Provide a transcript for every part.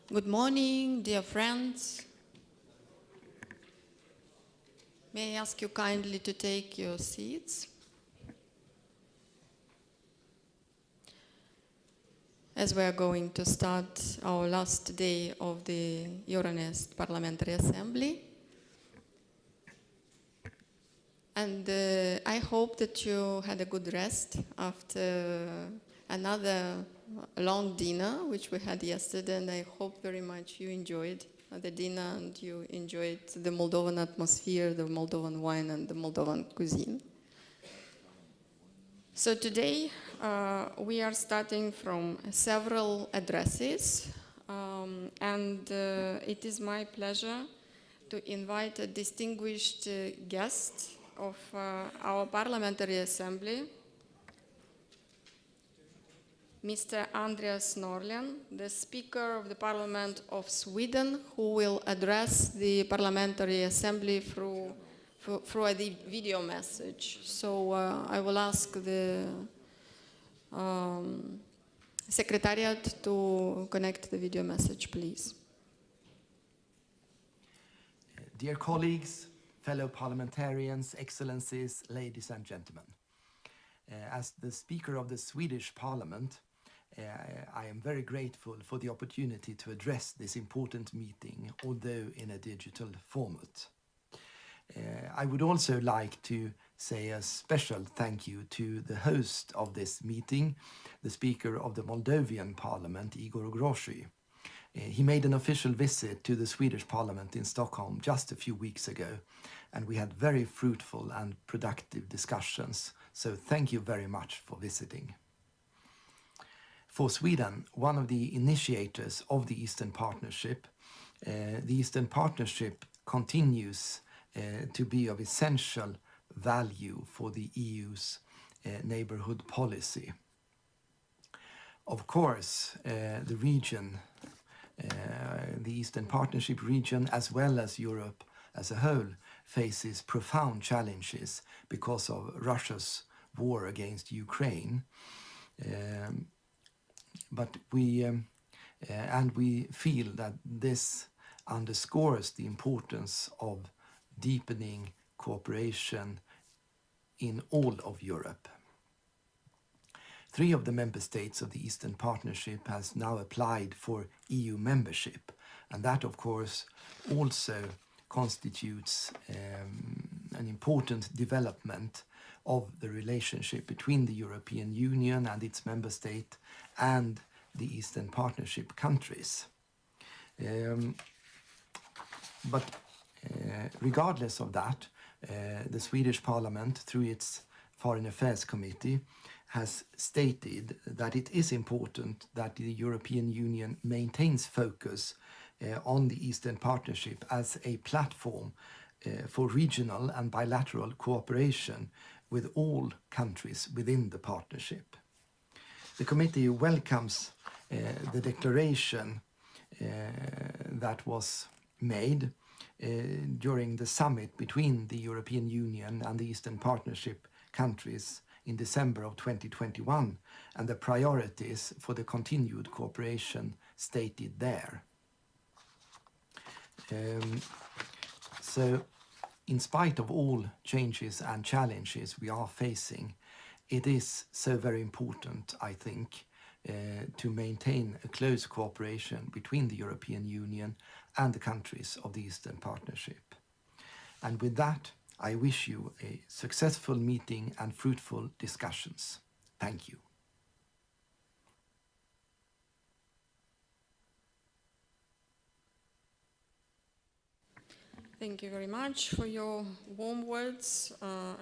Good morning, dear friends. May I ask you kindly to take your seats? As we are going to start our last day of the Euronest Parliamentary Assembly. And I hope that you had a good rest after another long dinner, which we had yesterday, and I hope very much you enjoyed the dinner and you enjoyed the Moldovan atmosphere, the Moldovan wine and the Moldovan cuisine. So today we are starting from several addresses, and it is my pleasure to invite a distinguished guest of our Parliamentary Assembly, Mr. Andreas Norlén, the Speaker of the Parliament of Sweden, who will address the Parliamentary Assembly through a video message. So I will ask the Secretariat to connect the video message, please. Dear colleagues, fellow parliamentarians, excellencies, ladies and gentlemen. As the Speaker of the Swedish Parliament, I am very grateful for the opportunity to address this important meeting, although in a digital format. I would also like to say a special thank you to the host of this meeting, the Speaker of the Moldovan Parliament, Igor Groshy. He made an official visit to the Swedish Parliament in Stockholm just a few weeks ago, and we had very fruitful and productive discussions, so thank you very much for visiting. For Sweden, one of the initiators of the Eastern Partnership, the Eastern Partnership continues to be of essential value for the EU's neighborhood policy. Of course, the region, the Eastern Partnership region, as well as Europe as a whole, faces profound challenges because of Russia's war against Ukraine. But we feel that this underscores the importance of deepening cooperation in all of Europe. 3 of the member states of the Eastern Partnership has now applied for EU membership, and that of course also constitutes an important development of the relationship between the European Union and its member state and the Eastern Partnership countries. But regardless of that, the Swedish Parliament, through its Foreign Affairs Committee, has stated that it is important that the European Union maintains focus on the Eastern Partnership as a platform for regional and bilateral cooperation with all countries within the partnership. The committee welcomes the declaration that was made during the summit between the European Union and the Eastern Partnership countries in December of 2021 and the priorities for the continued cooperation stated there. So, in spite of all changes and challenges we are facing, it is so very important, I think, to maintain a close cooperation between the European Union and the countries of the Eastern Partnership. And with that, I wish you a successful meeting and fruitful discussions. Thank you. Thank you very much for your warm words,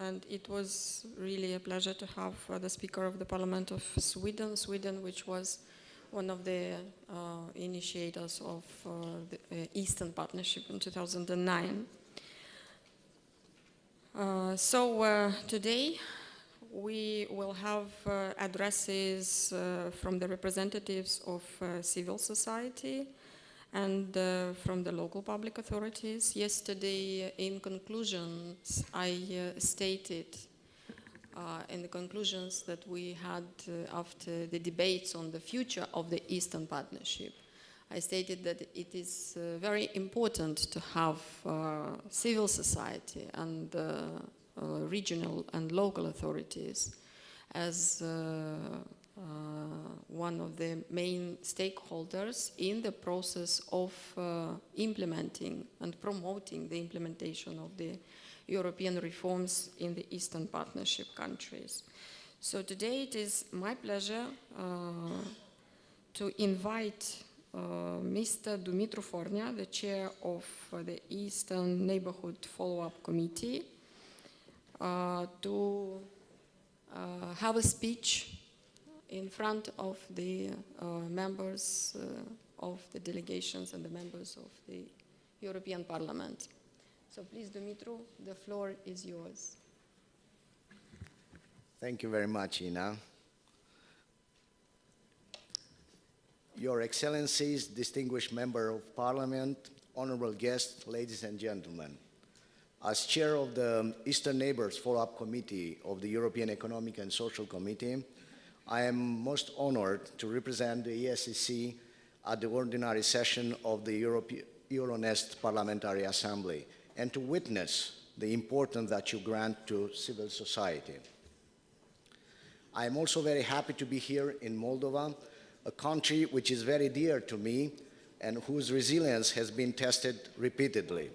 and it was really a pleasure to have the Speaker of the Parliament of Sweden, which was one of the initiators of the Eastern Partnership in 2009. So today we will have addresses from the representatives of civil society and from the local public authorities. Yesterday, in conclusions, I stated in the conclusions that we had after the debates on the future of the Eastern Partnership, I stated that it is very important to have civil society and regional and local authorities as one of the main stakeholders in the process of implementing and promoting the implementation of the European reforms in the Eastern Partnership countries. So today it is my pleasure to invite Mr. Dumitru Fornea, the chair of the Eastern Neighborhood Follow-up Committee, to have a speech in front of the members of the delegations and the members of the European Parliament. So please, Dumitru, the floor is yours. Thank you very much, Ina. Your Excellencies, distinguished Member of Parliament, honorable guests, ladies and gentlemen. As chair of the Eastern Neighbors Follow-up Committee of the European Economic and Social Committee, I am most honored to represent the ESCC at the ordinary session of the Euronest Parliamentary Assembly and to witness the importance that you grant to civil society. I am also very happy to be here in Moldova, a country which is very dear to me and whose resilience has been tested repeatedly.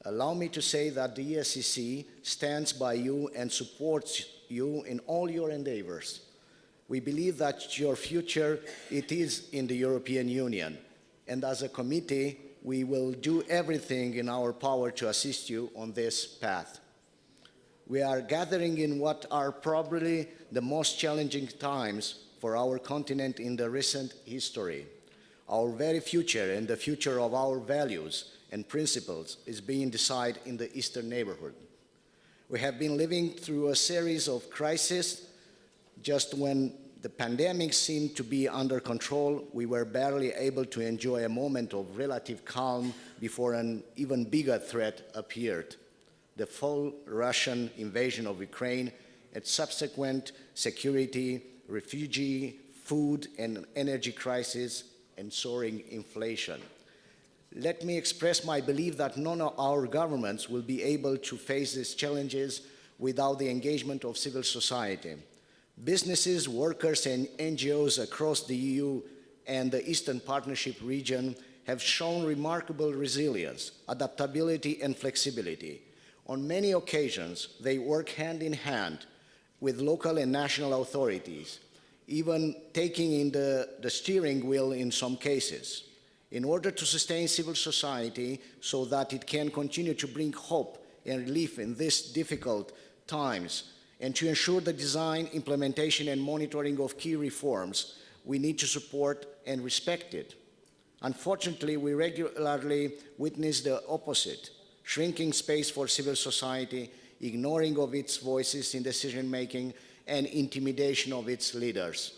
Allow me to say that the ESCC stands by you and supports you in all your endeavors. We believe that your future, it is in the European Union, and as a committee, we will do everything in our power to assist you on this path. We are gathering in what are probably the most challenging times for our continent in the recent history. Our very future and the future of our values and principles is being decided in the Eastern neighborhood. We have been living through a series of crises. Just when the pandemic seemed to be under control, we were barely able to enjoy a moment of relative calm before an even bigger threat appeared: the full Russian invasion of Ukraine and subsequent security, refugee, food and energy crisis, and soaring inflation. Let me express my belief that none of our governments will be able to face these challenges without the engagement of civil society. Businesses, workers and NGOs across the EU and the Eastern Partnership region have shown remarkable resilience, adaptability and flexibility. On many occasions, they work hand in hand with local and national authorities, even taking in the steering wheel in some cases, in order to sustain civil society so that it can continue to bring hope and relief in these difficult times, and to ensure the design, implementation and monitoring of key reforms. We need to support and respect it. Unfortunately, we regularly witness the opposite: shrinking space for civil society, ignoring of its voices in decision-making, and intimidation of its leaders.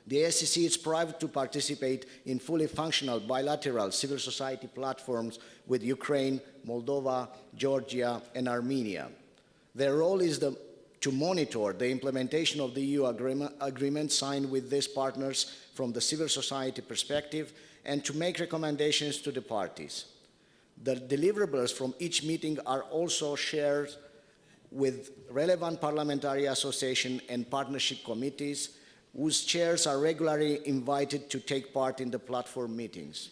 The ESCC is proud to participate in fully functional bilateral civil society platforms with Ukraine, Moldova, Georgia, and Armenia. Their role is to monitor the implementation of the EU agreement signed with these partners from the civil society perspective and to make recommendations to the parties. The deliverables from each meeting are also shared with relevant parliamentary association and partnership committees, whose chairs are regularly invited to take part in the platform meetings.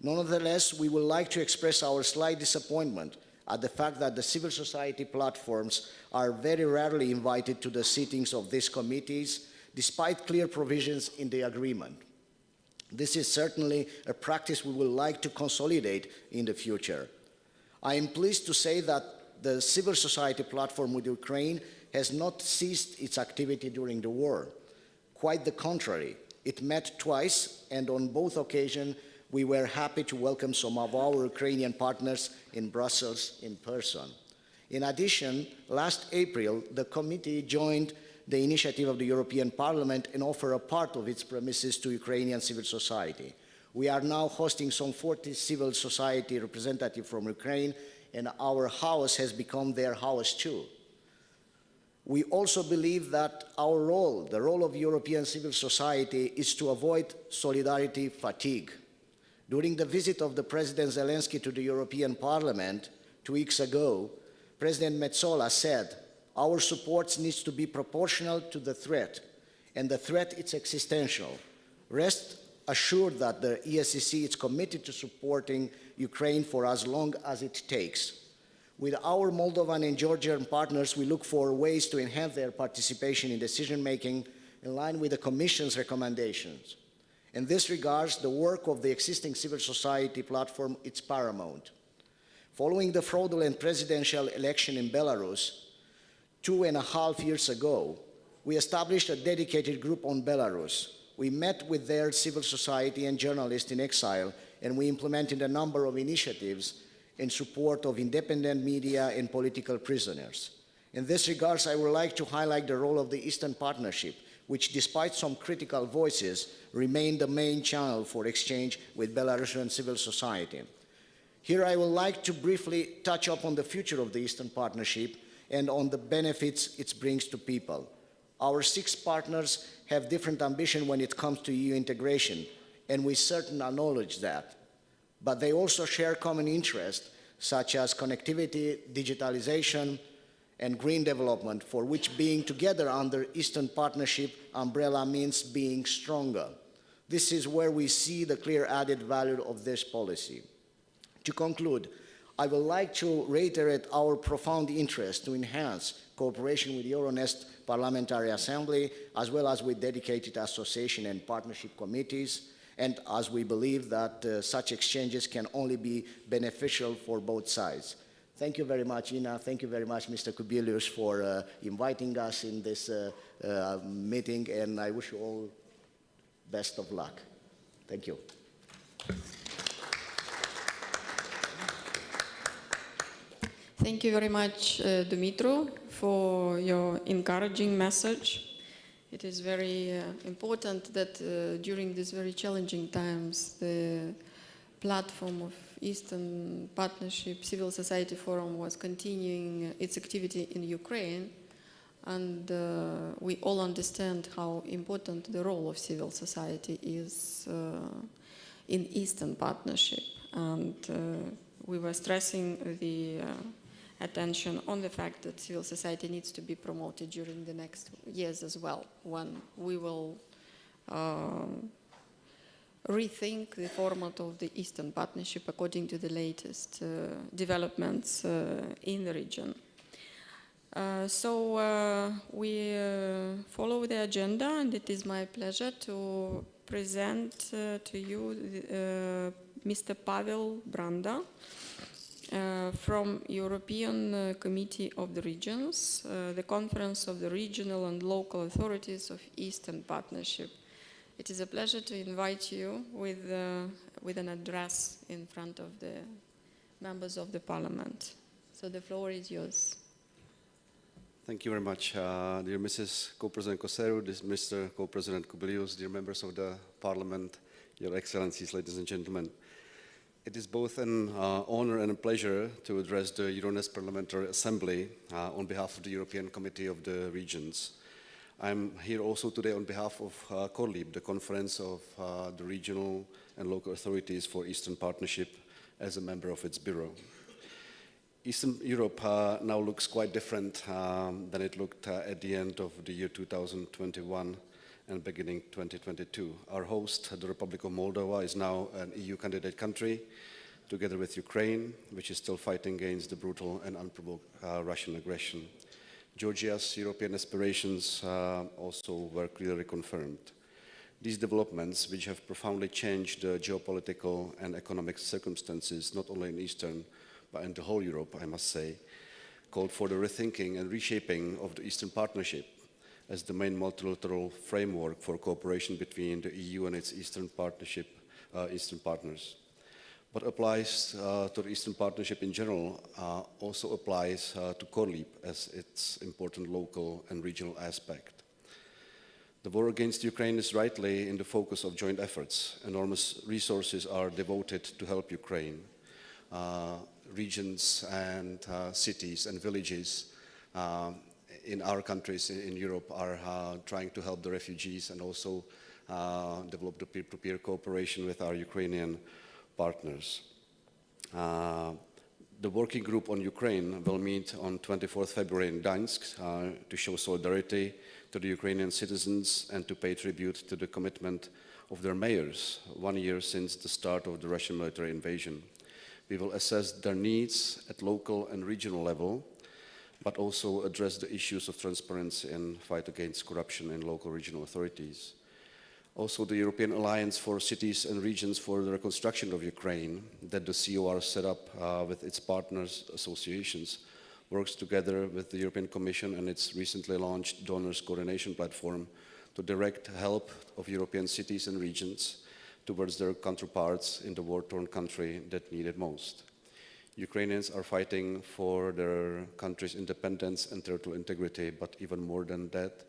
Nonetheless, we would like to express our slight disappointment at the fact that the civil society platforms are very rarely invited to the sittings of these committees, despite clear provisions in the agreement. This is certainly a practice we would like to consolidate in the future. I am pleased to say that the civil society platform with Ukraine has not ceased its activity during the war. Quite the contrary, it met twice, and on both occasions we were happy to welcome some of our Ukrainian partners in Brussels in person. In addition, last April, the committee joined the initiative of the European Parliament and offered a part of its premises to Ukrainian civil society. We are now hosting some 40 civil society representatives from Ukraine, and our house has become their house too. We also believe that our role, the role of European civil society, is to avoid solidarity fatigue. During the visit of the President Zelensky to the European Parliament 2 weeks ago, President Metsola said, "Our support needs to be proportional to the threat, and the threat is existential. Rest assured that the ESCC is committed to supporting Ukraine for as long as it takes. With our Moldovan and Georgian partners, we look for ways to enhance their participation in decision-making in line with the Commission's recommendations. In this regard, the work of the existing civil society platform is paramount. Following the fraudulent presidential election in Belarus 2.5 years ago, we established a dedicated group on Belarus. We met with their civil society and journalists in exile, and we implemented a number of initiatives in support of independent media and political prisoners. In this regard, I would like to highlight the role of the Eastern Partnership, which, despite some critical voices, remained the main channel for exchange with Belarusian civil society. Here I would like to briefly touch upon the future of the Eastern Partnership and on the benefits it brings to people. Our 6 partners have different ambition when it comes to EU integration, and we certainly acknowledge that. But they also share common interests, such as connectivity, digitalization, and green development, for which being together under Eastern Partnership umbrella means being stronger. This is where we see the clear added value of this policy. To conclude, I would like to reiterate our profound interest to enhance cooperation with Euronest Parliamentary Assembly, as well as with dedicated association and partnership committees, and as we believe that such exchanges can only be beneficial for both sides. Thank you very much, Ina. Thank you very much, Mr. Kubilius, for inviting us in this meeting, and I wish you all best of luck. Thank you. Thank you very much, Dumitru, for your encouraging message. It is very important that during these very challenging times, the platform of Eastern Partnership Civil Society Forum was continuing its activity in Ukraine, and we all understand how important the role of civil society is in Eastern Partnership. And we were stressing the attention on the fact that civil society needs to be promoted during the next years as well, when we will rethink the format of the Eastern Partnership according to the latest developments in the region. So we follow the agenda, and it is my pleasure to present to you Mr. Pavel Branda, from European Committee of the Regions, the Conference of the Regional and Local Authorities of Eastern Partnership. It is a pleasure to invite you with an address in front of the members of the Parliament. So the floor is yours. Thank you very much, dear Mrs. Co-President Coseru, Mr. Co-President Kubilius, dear members of the Parliament, Your Excellencies, ladies and gentlemen. It is both an honor and a pleasure to address the Euronest Parliamentary Assembly on behalf of the European Committee of the Regions. I'm here also today on behalf of CORLIB, the Conference of the Regional and Local Authorities for Eastern Partnership, as a member of its bureau. Eastern Europe now looks quite different than it looked at the end of the year 2021 and beginning 2022. Our host, the Republic of Moldova, is now an EU candidate country, together with Ukraine, which is still fighting against the brutal and unprovoked Russian aggression. Georgia's European aspirations also were clearly confirmed. These developments, which have profoundly changed the geopolitical and economic circumstances, not only in Eastern, but in the whole Europe, I must say, called for the rethinking and reshaping of the Eastern Partnership as the main multilateral framework for cooperation between the EU and its Eastern Partnership, Eastern partners. What applies to the Eastern Partnership in general also applies to CORLIB as its important local and regional aspect. The war against Ukraine is rightly in the focus of joint efforts. Enormous resources are devoted to help Ukraine. Regions and cities and villages in our countries in Europe are trying to help the refugees and also develop the peer-to-peer cooperation with our Ukrainian partners. The working group on Ukraine will meet on 24th February in Gdańsk to show solidarity to the Ukrainian citizens and to pay tribute to the commitment of their mayors 1 year since the start of the Russian military invasion. We will assess their needs at local and regional level, but also address the issues of transparency and fight against corruption in local regional authorities. Also, the European Alliance for Cities and Regions for the Reconstruction of Ukraine, that the COR set up with its partners associations, works together with the European Commission and its recently launched Donors Coordination Platform to direct help of European cities and regions towards their counterparts in the war-torn country that need it most. Ukrainians are fighting for their country's independence and territorial integrity, but even more than that,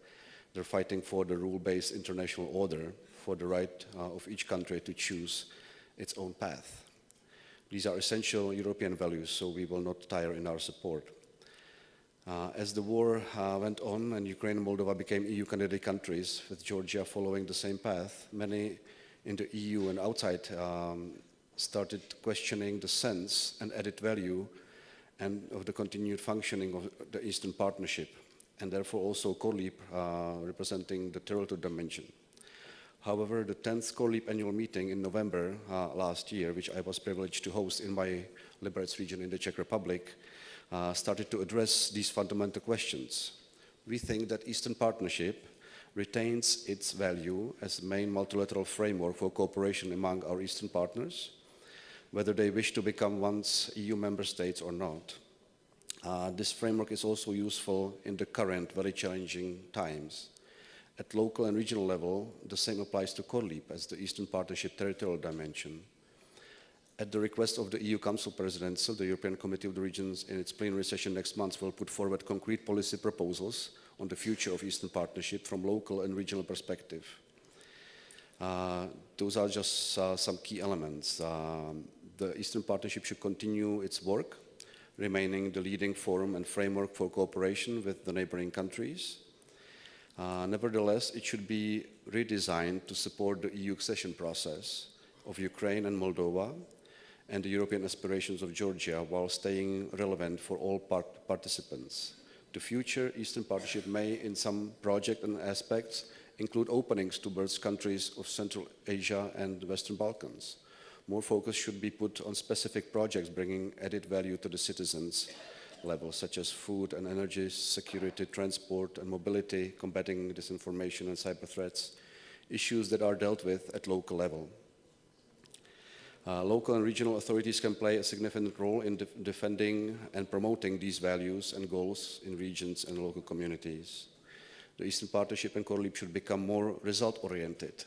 they're fighting for the rule-based international order, for the right of each country to choose its own path. These are essential European values, so we will not tire in our support. As the war went on and Ukraine and Moldova became EU candidate countries, with Georgia following the same path, many in the EU and outside started questioning the sense and added value and of the continued functioning of the Eastern Partnership, and therefore also CORLEAP representing the territorial dimension. However, the 10th CORLEAP annual meeting in November last year, which I was privileged to host in my Liberec region in the Czech Republic, started to address these fundamental questions. We think that Eastern Partnership retains its value as the main multilateral framework for cooperation among our Eastern partners, whether they wish to become once EU member states or not. This framework is also useful in the current very challenging times. At local and regional level, the same applies to CORLEAP as the Eastern Partnership territorial dimension. At the request of the EU Council Presidency, the European Committee of the Regions in its plenary session next month will put forward concrete policy proposals on the future of Eastern Partnership from local and regional perspective. Those are just some key elements. The Eastern Partnership should continue its work, remaining the leading forum and framework for cooperation with the neighboring countries. Nevertheless, it should be redesigned to support the EU accession process of Ukraine and Moldova and the European aspirations of Georgia while staying relevant for all participants. The future Eastern Partnership may, in some projects and aspects, include openings towards countries of Central Asia and the Western Balkans. More focus should be put on specific projects bringing added value to the citizens level, such as food and energy, security, transport and mobility, combating disinformation and cyber threats, issues that are dealt with at local level. Local and regional authorities can play a significant role in defending and promoting these values and goals in regions and local communities. The Eastern Partnership and CORLEAP should become more result-oriented,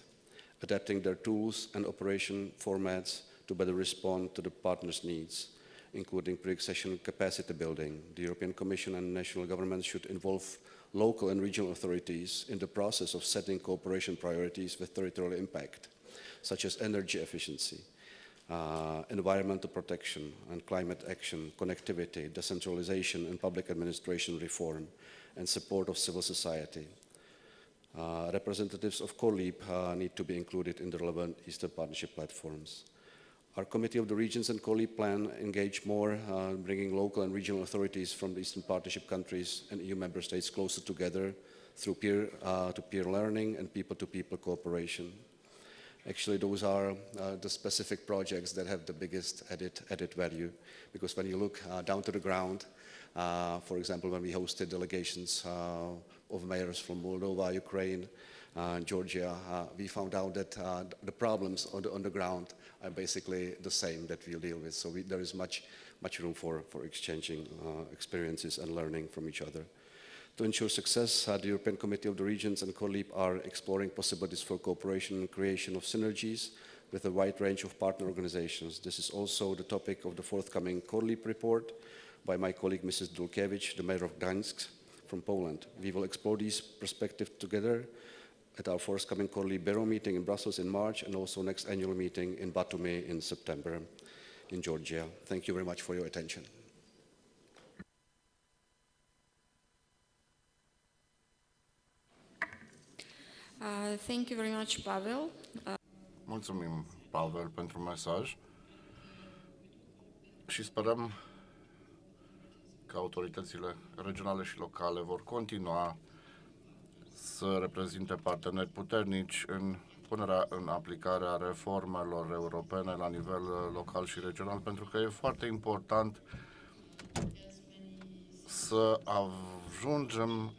adapting their tools and operation formats to better respond to the partners' needs, including pre-accession capacity building. The European Commission and national governments should involve local and regional authorities in the process of setting cooperation priorities with territorial impact, such as energy efficiency, environmental protection and climate action, connectivity, decentralization and public administration reform, and support of civil society. Representatives of CORLEAP need to be included in the relevant Eastern Partnership platforms. Our Committee of the Regions and CORLEAP plan engage more, bringing local and regional authorities from the Eastern Partnership countries and EU member states closer together through peer-to-peer learning and people-to-people cooperation. Actually, those are the specific projects that have the biggest added value, because when you look down to the ground, for example, when we hosted delegations of mayors from Moldova, Ukraine, Georgia, we found out that the problems on the ground are basically the same that we deal with. So there is much room for exchanging experiences and learning from each other. To ensure success, the European Committee of the Regions and CORLEAP are exploring possibilities for cooperation and creation of synergies with a wide range of partner organizations. This is also the topic of the forthcoming CORLEAP report by my colleague Mrs. Dulkiewicz, the mayor of Gdańsk from Poland. We will explore these perspectives together at our forthcoming CORLEAP Bureau meeting in Brussels in March, and also next annual meeting in Batumi in September in Georgia. Thank you very much for your attention. Thank you very much, Pavel. Mulțumim, Pavel, pentru mesaj. și sperăm că autoritățile regionale și locale vor continua să reprezinte parteneri puternici în punerea în aplicare a reformelor europene la nivel local și regional, pentru că e foarte important să ajungem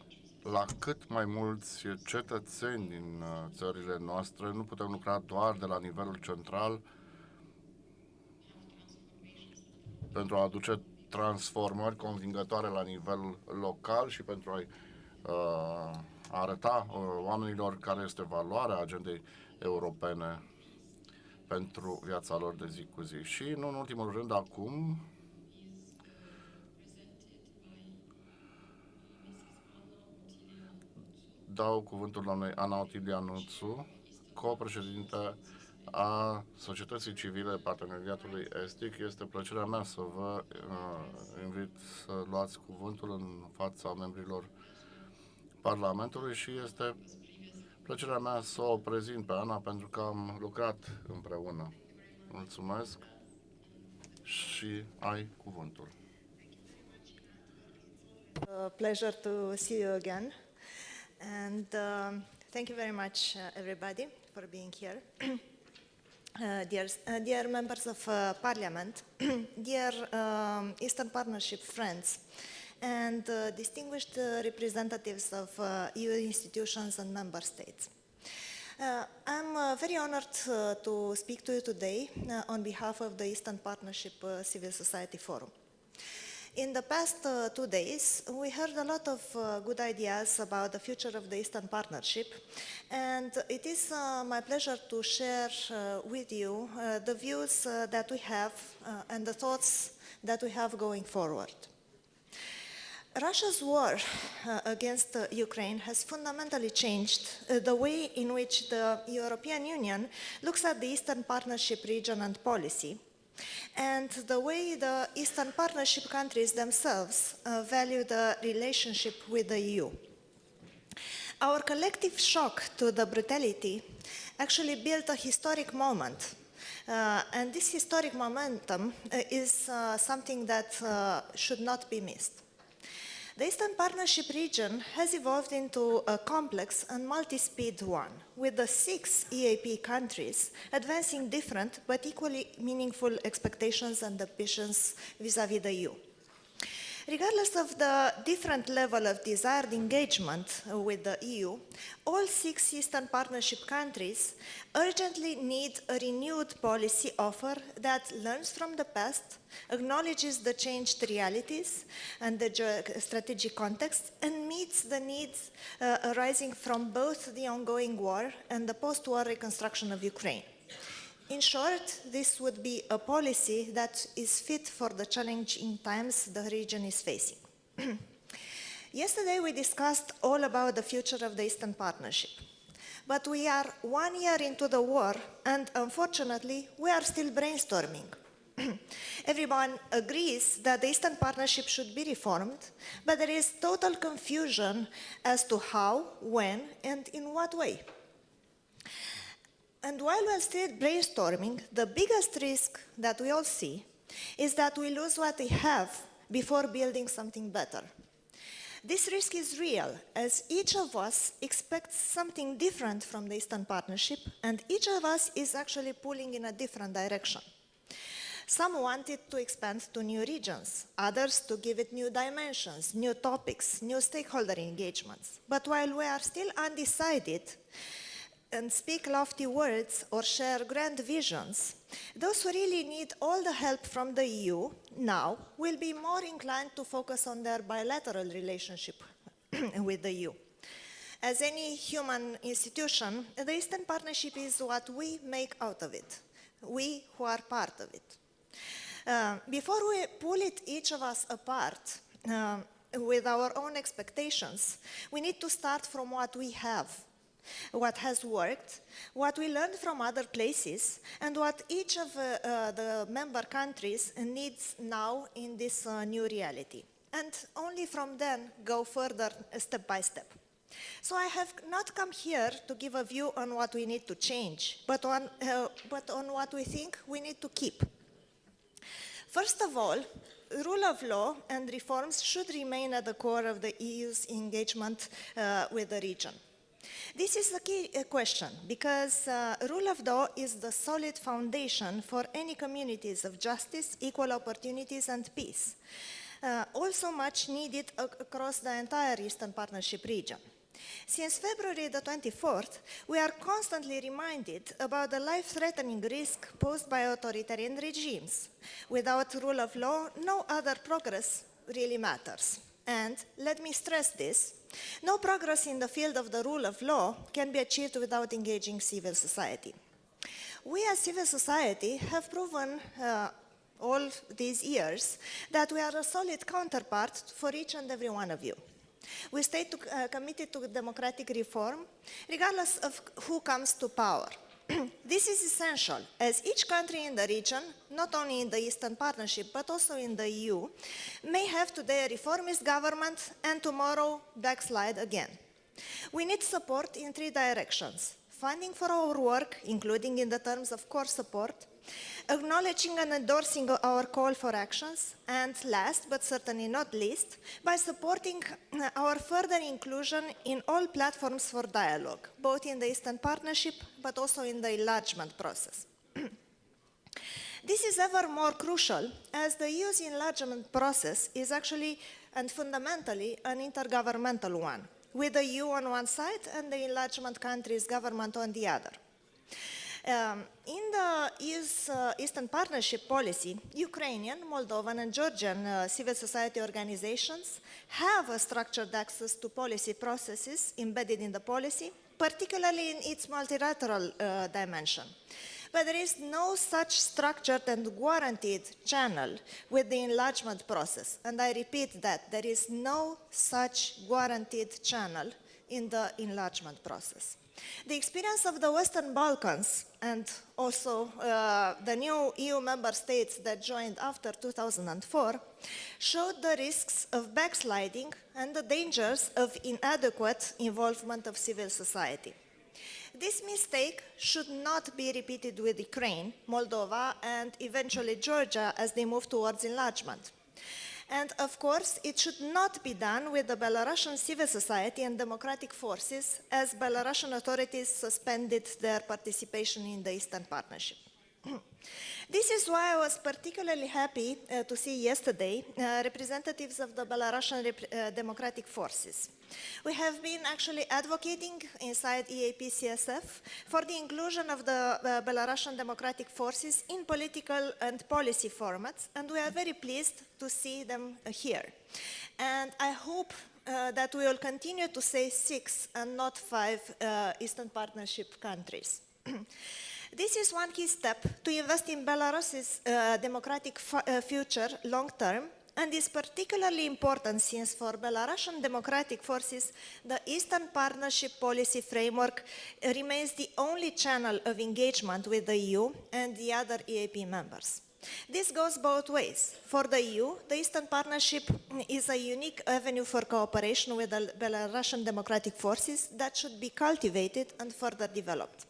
la cât mai mulți cetățeni din țările noastre. Nu putem lucra doar de la nivelul central pentru a aduce transformări convingătoare la nivel local și pentru a arăta oamenilor care este valoarea agendei europene pentru viața lor de zi cu zi. Și nu în ultimul rând, acum dau cuvântul doamnei Ana Otilia Nuțu, co-președinte a societății civile Parteneriatului Estic. Este plăcerea mea să vă invit să luați cuvântul în fața membrilor Parlamentului și este plăcerea mea să o prezint pe Ana pentru că am lucrat împreună. Mulțumesc și ai cuvântul. Pleasure to see you again, and thank you very much, everybody, for being here. Dear members of Parliament, dear Eastern Partnership friends, and distinguished representatives of EU institutions and member states. I'm very honored to speak to you today on behalf of the Eastern Partnership Civil Society Forum. In the past 2 days, we heard a lot of good ideas about the future of the Eastern Partnership, and it is my pleasure to share with you the views that we have and the thoughts that we have going forward. Russia's war against Ukraine has fundamentally changed the way in which the European Union looks at the Eastern Partnership region and policy, and the way the Eastern Partnership countries themselves value the relationship with the EU. Our collective shock to the brutality actually built a historic moment, and this historic momentum is something that should not be missed. The Eastern Partnership region has evolved into a complex and multi-speed one, with the 6 EAP countries advancing different but equally meaningful expectations and ambitions vis-à-vis the EU. Regardless of the different level of desired engagement with the EU, all 6 Eastern Partnership countries urgently need a renewed policy offer that learns from the past, acknowledges the changed realities and the strategic context, and meets the needs arising from both the ongoing war and the post-war reconstruction of Ukraine. In short, this would be a policy that is fit for the challenging times the region is facing. Yesterday we discussed all about the future of the Eastern Partnership. But we are 1 year into the war, and unfortunately, we are still brainstorming. Everyone agrees that the Eastern Partnership should be reformed, but there is total confusion as to how, when, and in what way. And while we're still brainstorming, the biggest risk that we all see is that we lose what we have before building something better. This risk is real, as each of us expects something different from the Eastern Partnership, and each of us is actually pulling in a different direction. Some want it to expand to new regions, others to give it new dimensions, new topics, new stakeholder engagements. But while we are still undecided, and speak lofty words or share grand visions, those who really need all the help from the EU now will be more inclined to focus on their bilateral relationship with the EU. As any human institution, the Eastern Partnership is what we make out of it, we who are part of it. Before we pull it, each of us apart, with our own expectations, we need to start from what we have, what has worked, what we learned from other places, and what each of the member countries needs now in this new reality. And only from then go further step by step. So I have not come here to give a view on what we need to change, but on what we think we need to keep. First of all, rule of law and reforms should remain at the core of the EU's engagement with the region. This is the key question because rule of law is the solid foundation for any communities of justice, equal opportunities and peace. Also much needed across the entire Eastern Partnership region. Since February the 24th, we are constantly reminded about the life-threatening risk posed by authoritarian regimes. Without rule of law, no other progress really matters. And let me stress this, no progress in the field of the rule of law can be achieved without engaging civil society. We as civil society have proven all these years that we are a solid counterpart for each and every one of you. We stay committed to democratic reform, regardless of who comes to power. This is essential, as each country in the region, not only in the Eastern Partnership, but also in the EU, may have today a reformist government and tomorrow backslide again. We need support in three directions: funding for our work, including in the terms of core support, acknowledging and endorsing our call for actions, and last but certainly not least, by supporting our further inclusion in all platforms for dialogue, both in the Eastern Partnership but also in the enlargement process. This is ever more crucial as the EU's enlargement process is actually and fundamentally an intergovernmental one, with the EU on one side and the enlargement countries' government on the other. In the EU's Eastern Partnership policy, Ukrainian, Moldovan and Georgian civil society organizations have a structured access to policy processes embedded in the policy, particularly in its multilateral dimension. But there is no such structured and guaranteed channel with the enlargement process. And I repeat that, there is no such guaranteed channel in the enlargement process. The experience of the Western Balkans and also the new EU member states that joined after 2004 showed the risks of backsliding and the dangers of inadequate involvement of civil society. This mistake should not be repeated with Ukraine, Moldova, and eventually Georgia as they move towards enlargement. And of course, it should not be done with the Belarusian civil society and democratic forces as Belarusian authorities suspended their participation in the Eastern Partnership. This is why I was particularly happy to see yesterday representatives of the Belarusian democratic forces. We have been actually advocating inside EAP CSF for the inclusion of the Belarusian democratic forces in political and policy formats, and we are very pleased to see them here. And I hope that we will continue to say 6 and not 5 Eastern Partnership countries. This is one key step to invest in Belarus's democratic future long-term, and is particularly important since for Belarusian democratic forces, the Eastern Partnership policy framework remains the only channel of engagement with the EU and the other EAP members. This goes both ways. For the EU, the Eastern Partnership is a unique avenue for cooperation with the Belarusian democratic forces that should be cultivated and further developed.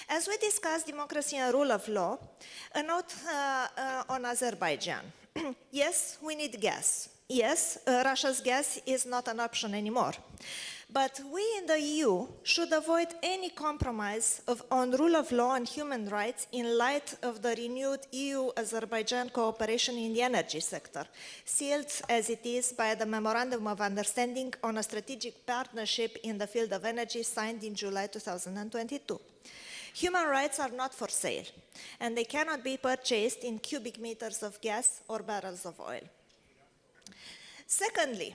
As we discuss democracy and rule of law, a note on Azerbaijan. Yes, we need gas. Yes, Russia's gas is not an option anymore. But we in the EU should avoid any compromise on rule of law and human rights in light of the renewed EU-Azerbaijan cooperation in the energy sector, sealed as it is by the Memorandum of Understanding on a Strategic Partnership in the Field of Energy signed in July 2022. Human rights are not for sale, and they cannot be purchased in cubic meters of gas or barrels of oil. Secondly,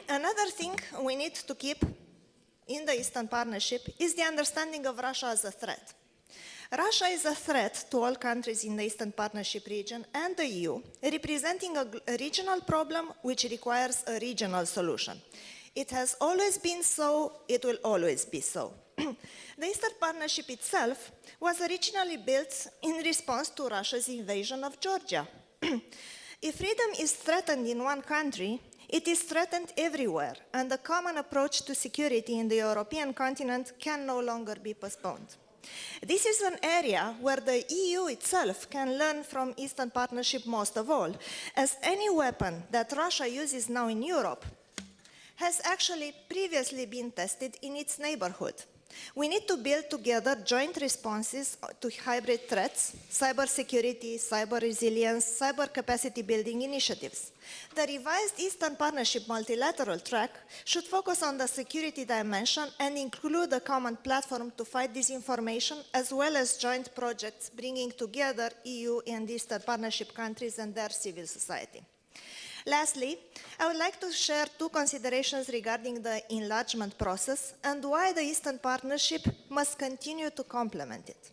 another thing we need to keep in the Eastern Partnership is the understanding of Russia as a threat. Russia is a threat to all countries in the Eastern Partnership region and the EU, representing a regional problem which requires a regional solution. It has always been so, it will always be so. The Eastern Partnership itself was originally built in response to Russia's invasion of Georgia. If freedom is threatened in one country, it is threatened everywhere, and the common approach to security in the European continent can no longer be postponed. This is an area where the EU itself can learn from Eastern Partnership most of all, as any weapon that Russia uses now in Europe has actually previously been tested in its neighborhood. We need to build together joint responses to hybrid threats, cybersecurity, cyber resilience, cyber capacity building initiatives. The revised Eastern Partnership multilateral track should focus on the security dimension and include a common platform to fight disinformation, as well as joint projects bringing together EU and Eastern Partnership countries and their civil society. Lastly, I would like to share two considerations regarding the enlargement process and why the Eastern Partnership must continue to complement it.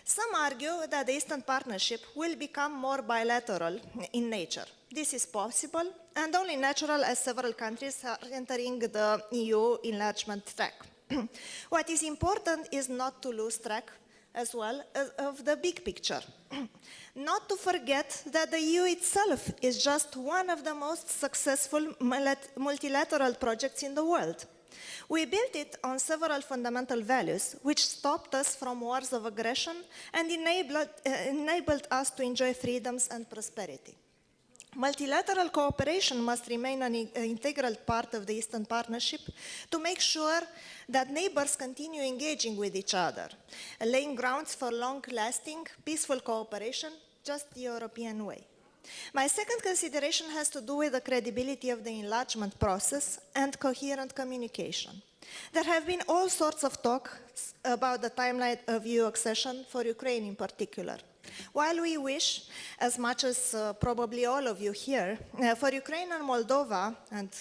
Some argue that the Eastern Partnership will become more bilateral in nature. This is possible and only natural as several countries are entering the EU enlargement track. What is important is not to lose track as well of the big picture. Not to forget that the EU itself is just one of the most successful multilateral projects in the world. We built it on several fundamental values, which stopped us from wars of aggression and enabled us to enjoy freedoms and prosperity. Multilateral cooperation must remain an integral part of the Eastern Partnership to make sure that neighbors continue engaging with each other, laying grounds for long-lasting, peaceful cooperation, just the European way. My second consideration has to do with the credibility of the enlargement process and coherent communication. There have been all sorts of talks about the timeline of EU accession for Ukraine in particular. While we wish, as much as probably all of you here, for Ukraine and Moldova, and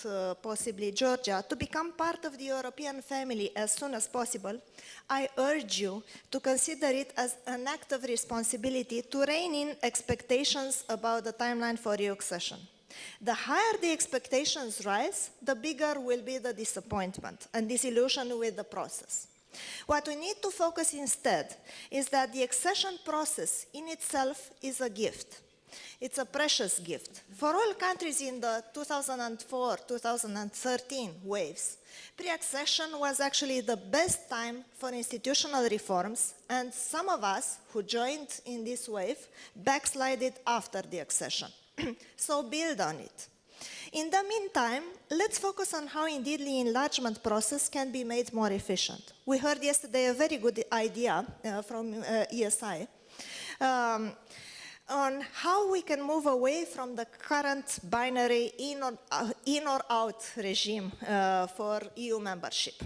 possibly Georgia, to become part of the European family as soon as possible, I urge you to consider it as an act of responsibility to rein in expectations about the timeline for EU accession. The higher the expectations rise, the bigger will be the disappointment and disillusion with the process. What we need to focus instead is that the accession process in itself is a gift. It's a precious gift. For all countries in the 2004-2013 waves, pre-accession was actually the best time for institutional reforms, and some of us who joined in this wave backslided after the accession. So build on it. In the meantime, let's focus on how indeed the enlargement process can be made more efficient. We heard yesterday a very good idea from ESI on how we can move away from the current binary in or out regime for EU membership,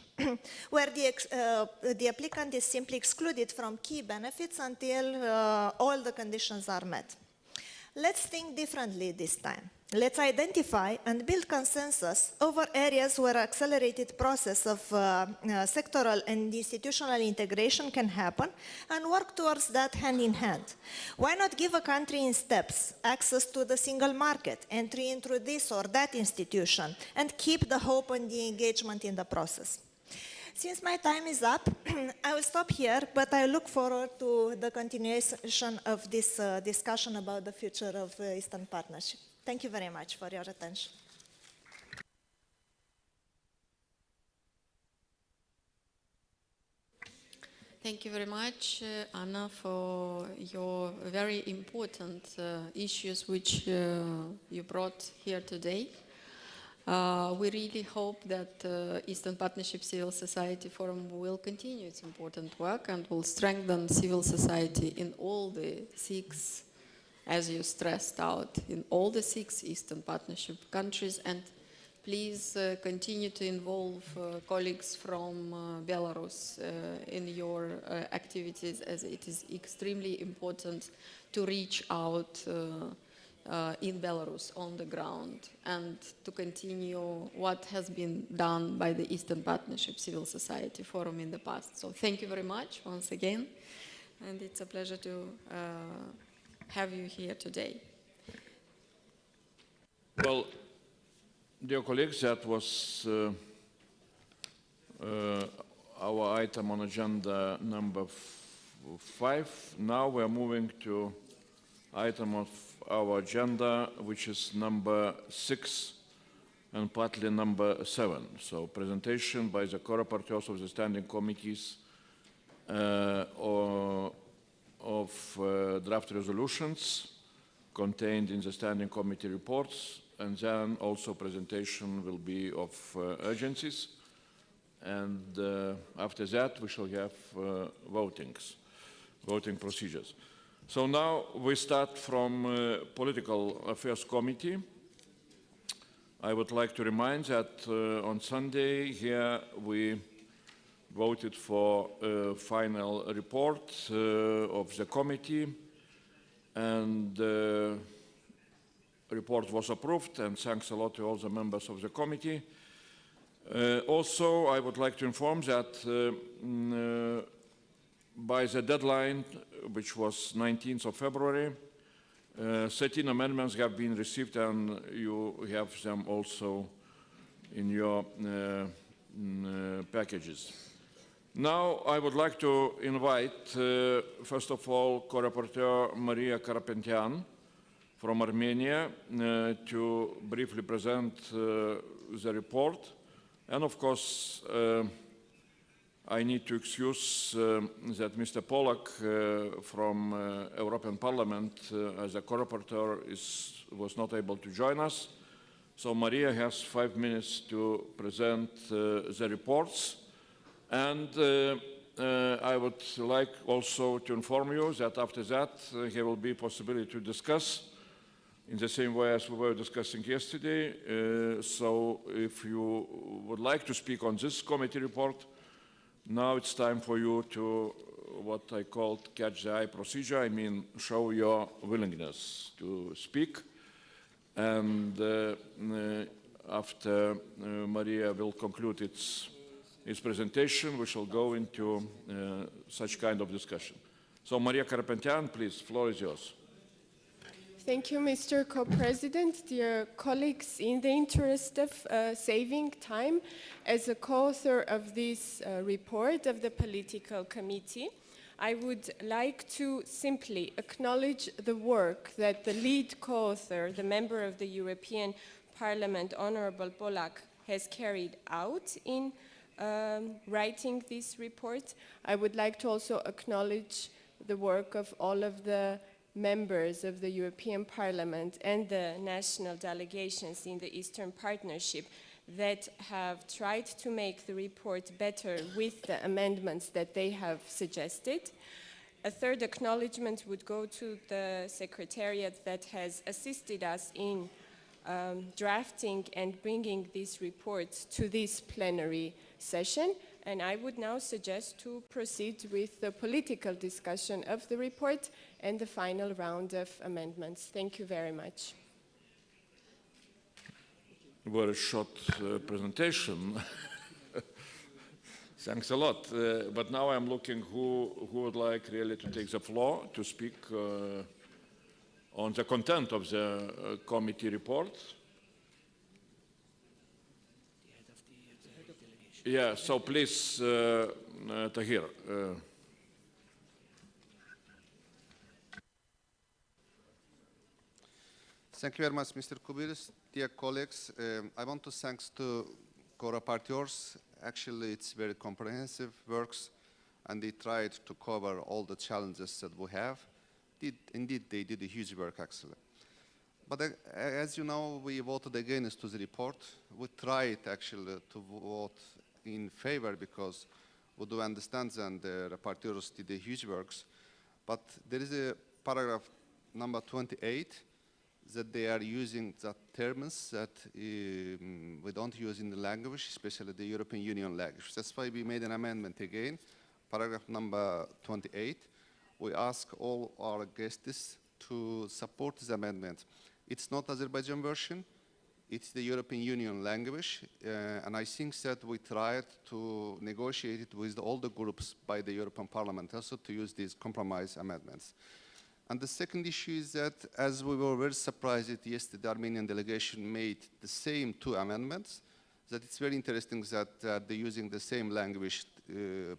where the applicant is simply excluded from key benefits until all the conditions are met. Let's think differently this time. Let's identify and build consensus over areas where accelerated process of sectoral and institutional integration can happen and work towards that hand in hand. Why not give a country in steps access to the single market, entry into this or that institution, and keep the hope and the engagement in the process? Since my time is up, I will stop here, but I look forward to the continuation of this discussion about the future of Eastern Partnership. Thank you very much for your attention. Thank you very much, Anna, for your very important issues which you brought here today. We really hope that Eastern Partnership Civil Society Forum will continue its important work and will strengthen civil society in all the 6, as you stressed out, in all the 6 Eastern Partnership countries, and please continue to involve colleagues from Belarus in your activities, as it is extremely important to reach out in Belarus on the ground and to continue what has been done by the Eastern Partnership Civil Society Forum in the past. So thank you very much once again, and it's a pleasure to have you here today. Well, dear colleagues, that was our item on agenda number 5. Now we are moving to item of our agenda, which is number 6 and partly number 7. So presentation by the co-rapporteurs of the standing committees of draft resolutions contained in the standing committee reports, and then also presentation will be of urgencies. And after that, we shall have voting procedures. So now we start from Political Affairs Committee. I would like to remind that on Sunday here we voted for a final report of the committee, and the report was approved, and thanks a lot to all the members of the committee. Also, I would like to inform that by the deadline, which was 19th of February, 13 amendments have been received, and you have them also in your packages. Now, I would like to invite, first of all, co-rapporteur Maria Karapetyan from Armenia to briefly present the report. And of course, I need to excuse that Mr. Pollack from European Parliament as a co-rapporteur was not able to join us. So Maria has 5 minutes to present the reports. And I would like also to inform you that after that there will be possibility to discuss in the same way as we were discussing yesterday. So if you would like to speak on this committee report, now it's time for you to what I called catch the eye procedure. I mean, show your willingness to speak. And after Maria will conclude its presentation, we shall go into such kind of discussion. So Maria Karapetyan, please, floor is yours. Thank you, Mr. Co-President. Dear colleagues, in the interest of saving time, as a co-author of this report of the Political Committee, I would like to simply acknowledge the work that the lead co-author, the member of the European Parliament, Honorable Pollack, has carried out in writing this report. I would like to also acknowledge the work of all of the members of the European Parliament and the national delegations in the Eastern Partnership that have tried to make the report better with the amendments that they have suggested. A third acknowledgement would go to the Secretariat that has assisted us in drafting and bringing these reports to this plenary session. And I would now suggest to proceed with the political discussion of the report and the final round of amendments. Thank you very much. Very short presentation. Thanks a lot. But now I'm looking who would like really to take the floor to speak on the content of the committee report. Yeah, so please, Tahir. Thank you very much, Mr. Kubilis. Dear colleagues, I want to thank to co-rapporteurs. Actually, it's very comprehensive works, and they tried to cover all the challenges that we have. Indeed, they did a huge work, actually. But as you know, we voted against the report. We tried, actually, to vote in favor because we do understand that the rapporteurs did a huge works. But there is a paragraph number 28 that they are using the terms that we don't use in the language, especially the European Union language. That's why we made an amendment again, paragraph number 28. We ask all our guests to support this amendment. It's not Azerbaijan version, it's the European Union language, and I think that we tried to negotiate it with all the groups by the European Parliament also to use these compromise amendments. And the second issue is that, as we were very surprised that yesterday the Armenian delegation made the same two amendments, that it's very interesting that they're using the same language,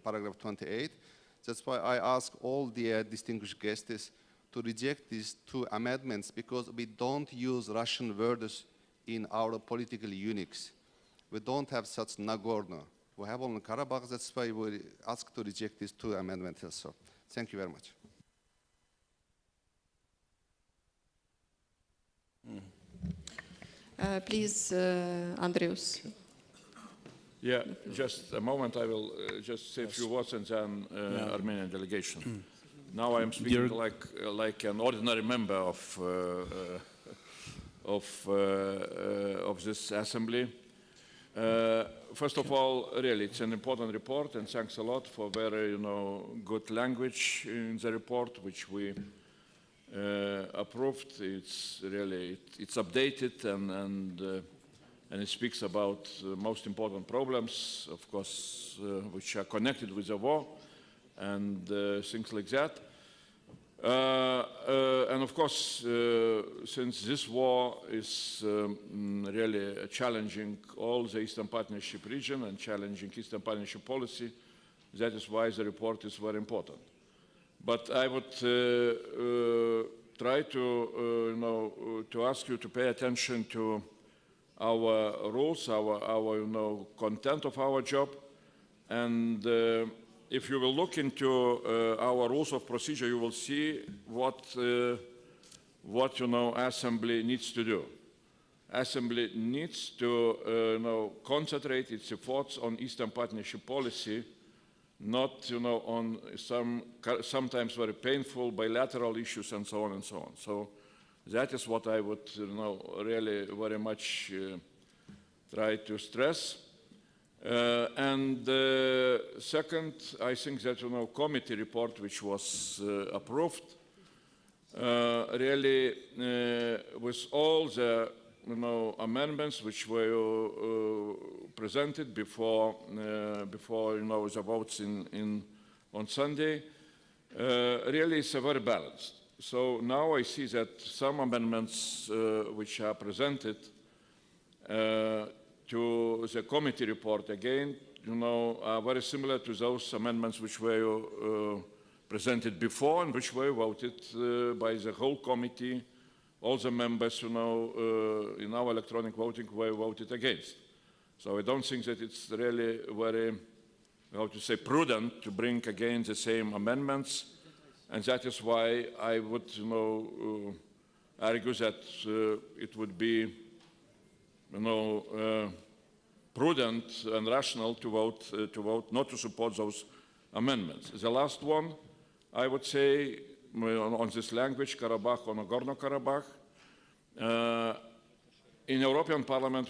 paragraph 28. That's why I ask all the distinguished guests to reject these two amendments because we don't use Russian words in our political Unix. We don't have such Nagorno We have only Karabakh, that's why we ask to reject these two amendments also. Thank you very much. Please, Andreus. Yeah, just a moment. I will just say a few words and then Armenian delegation. Now I am speaking like an ordinary member of this assembly. First of all, really, it's an important report, and thanks a lot for very, good language in the report, which we approved. It's really, it's updated and it speaks about the most important problems, of course, which are connected with the war and things like that. And of course, since this war is really challenging all the Eastern Partnership region and challenging Eastern Partnership policy, that is why the report is very important. But I would try to ask you to pay attention to our rules, our content of our job, and if you will look into our rules of procedure, you will see what Assembly needs to do. Assembly needs to concentrate its efforts on Eastern Partnership policy, not on sometimes very painful bilateral issues and so on and so on. So that is what I would really very much try to stress. And second, I think that committee report which was approved really with all the amendments which were presented before the votes on Sunday, really is very balanced. So now I see that some amendments which are presented to the committee report again, are very similar to those amendments which were presented before and which were voted by the whole committee. All the members, in our electronic voting were voted against. So I don't think that it's really very, prudent to bring again the same amendments, and that is why I would, argue that it would be prudent and rational to vote not to support those amendments. The last one, I would say, on this language, Karabakh or Nagorno-Karabakh, in European Parliament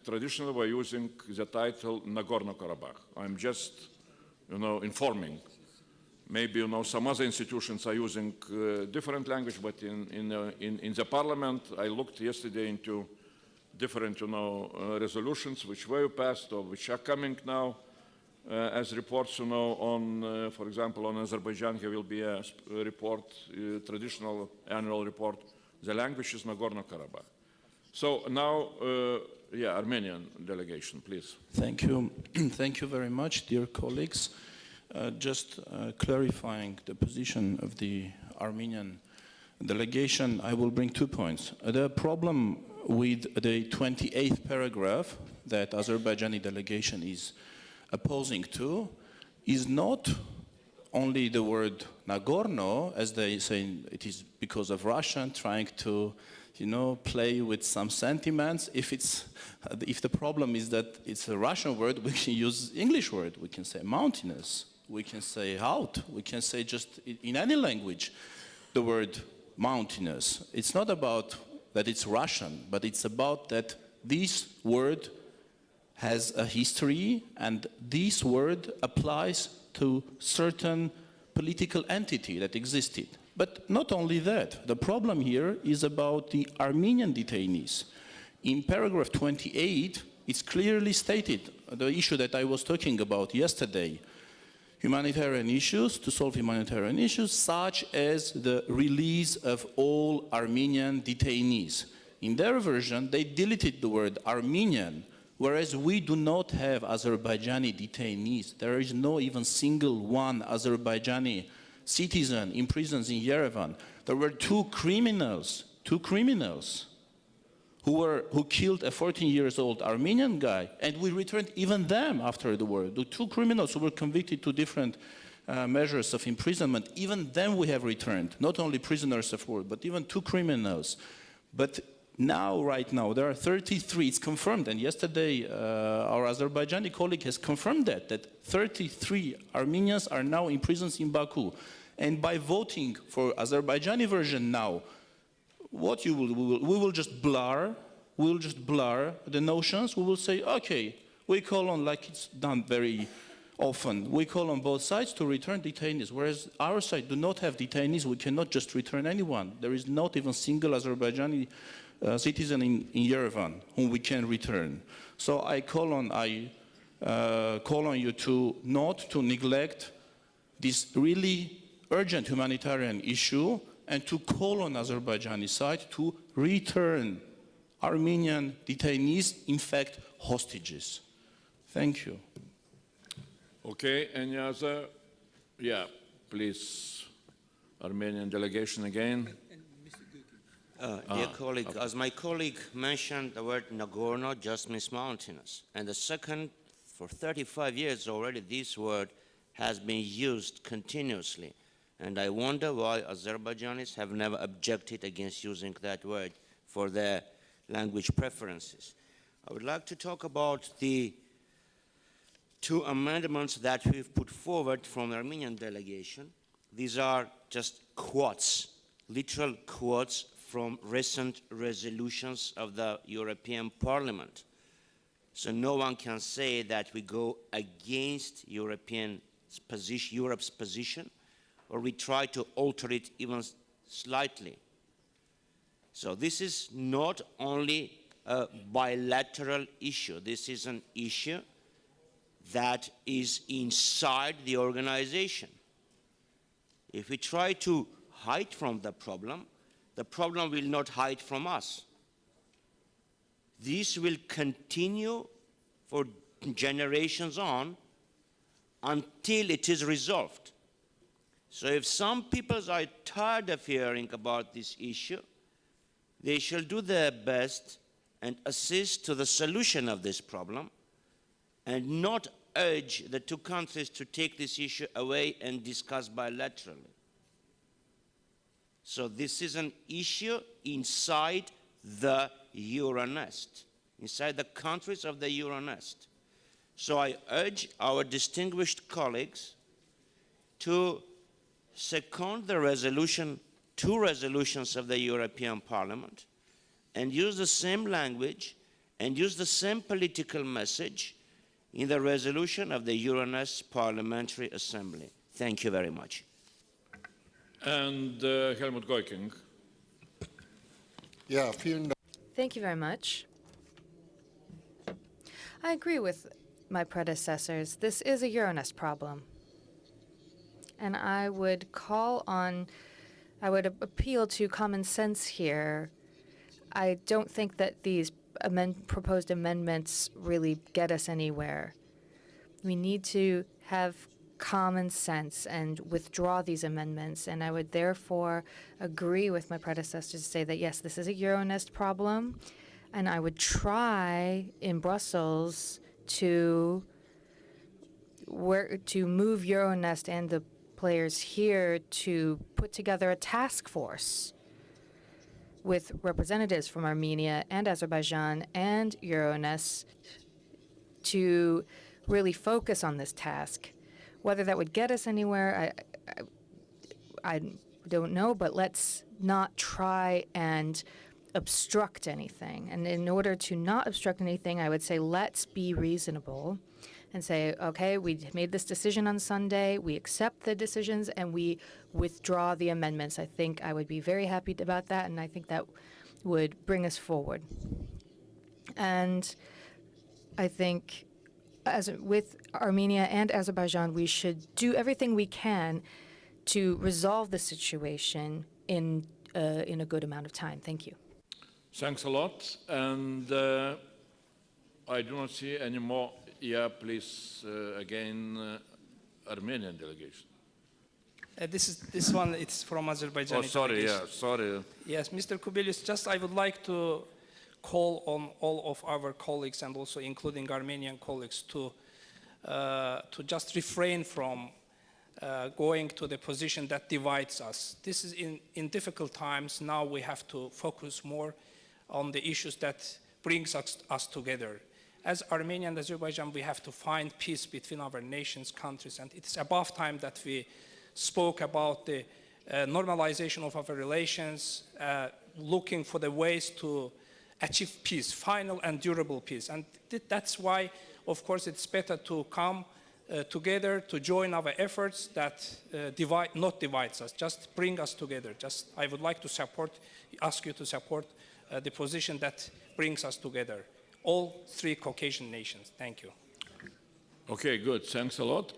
traditionally we're using the title Nagorno-Karabakh. I'm just, informing. Maybe, some other institutions are using different language, but in the Parliament, I looked yesterday into different, resolutions which were passed or which are coming now as reports, on, for example, on Azerbaijan, there will be a report, traditional annual report. The language is Nagorno-Karabakh. So now, Armenian delegation, please. Thank you. Thank you very much, dear colleagues. Just clarifying the position of the Armenian delegation, I will bring 2 points. The problem with the 28th paragraph that Azerbaijani delegation is opposing to is not only the word Nagorno, as they say it is because of Russian trying to, play with some sentiments. If the problem is that it's a Russian word, we can use English word. We can say mountainous. We can say out. We can say just in any language the word mountainous. It's not about that it's Russian, but it's about that this word has a history and this word applies to certain political entity that existed. But not only that, the problem here is about the Armenian detainees. In paragraph 28, it's clearly stated, the issue that I was talking about yesterday, humanitarian issues, to solve humanitarian issues, such as the release of all Armenian detainees. In their version, they deleted the word Armenian, whereas we do not have Azerbaijani detainees. There is no even single one Azerbaijani citizen in prisons in Yerevan. There were two criminals who killed a 14-year-old Armenian guy, and we returned even them after the war. The two criminals who were convicted to different measures of imprisonment, even them we have returned, not only prisoners of war, but even two criminals. But now, right now, there are 33, it's confirmed, and yesterday our Azerbaijani colleague has confirmed that 33 Armenians are now in prisons in Baku. And by voting for Azerbaijani version now, what we will just blur the notions. We will say, okay, we call on, like it's done very often, we call on both sides to return detainees, whereas our side do not have detainees. We cannot just return anyone. There is not even a single Azerbaijani citizen in Yerevan whom we can return. So I call on you to not to neglect this really urgent humanitarian issue, and to call on Azerbaijani side to return Armenian detainees, in fact, hostages. Thank you. Okay, any other? Yeah, please. Armenian delegation again. Dear colleague, as my colleague mentioned, the word Nagorno just means mountainous. And the second, for 35 years already, this word has been used continuously. And I wonder why Azerbaijanis have never objected against using that word for their language preferences. I would like to talk about the two amendments that we've put forward from the Armenian delegation. These are just quotes, literal quotes from recent resolutions of the European Parliament. So no one can say that we go against Europe's position, or we try to alter it even slightly. So this is not only a bilateral issue. This is an issue that is inside the organization. If we try to hide from the problem will not hide from us. This will continue for generations on until it is resolved. So if some people are tired of hearing about this issue, they shall do their best and assist to the solution of this problem, and not urge the two countries to take this issue away and discuss bilaterally. So this is an issue inside the Euronest, inside the countries of the Euronest. So I urge our distinguished colleagues to second the resolution, two resolutions of the European Parliament, and use the same language and use the same political message in the resolution of the Euronest Parliamentary Assembly. Thank you very much. And Helmut Goiking. Yeah, vielen Dank. Thank you very much. I agree with my predecessors. This is a Euronest problem. And I would appeal to common sense here. I don't think that these proposed amendments really get us anywhere. We need to have common sense and withdraw these amendments, and I would therefore agree with my predecessors to say that yes, this is a Euronest problem, and I would try in Brussels to move Euronest and the players here to put together a task force with representatives from Armenia and Azerbaijan and Euronest to really focus on this task. Whether that would get us anywhere, I don't know, but let's not try and obstruct anything. And in order to not obstruct anything, I would say let's be reasonable and say, okay, we made this decision on Sunday, we accept the decisions, and we withdraw the amendments. I think I would be very happy about that, and I think that would bring us forward. And I think with Armenia and Azerbaijan, we should do everything we can to resolve the situation in a good amount of time. Thank you. Thanks a lot. And I do not see any more. Yeah, please, again, Armenian delegation. This one, it's from Azerbaijan. Oh, sorry, yeah, sorry. Yes, Mr. Kubilius, just I would like to call on all of our colleagues and also including Armenian colleagues to just refrain from going to the position that divides us. This is in difficult times. Now we have to focus more on the issues that brings us together. As Armenia and Azerbaijan, we have to find peace between our nations, countries, and it's about time that we spoke about the normalization of our relations, looking for the ways to achieve peace, final and durable peace. And that's why, of course, it's better to come together, to join our efforts that not divides us, just bring us together. I would like to ask you to support the position that brings us together, all three Caucasian nations. Thank you. Okay, good. Thanks a lot.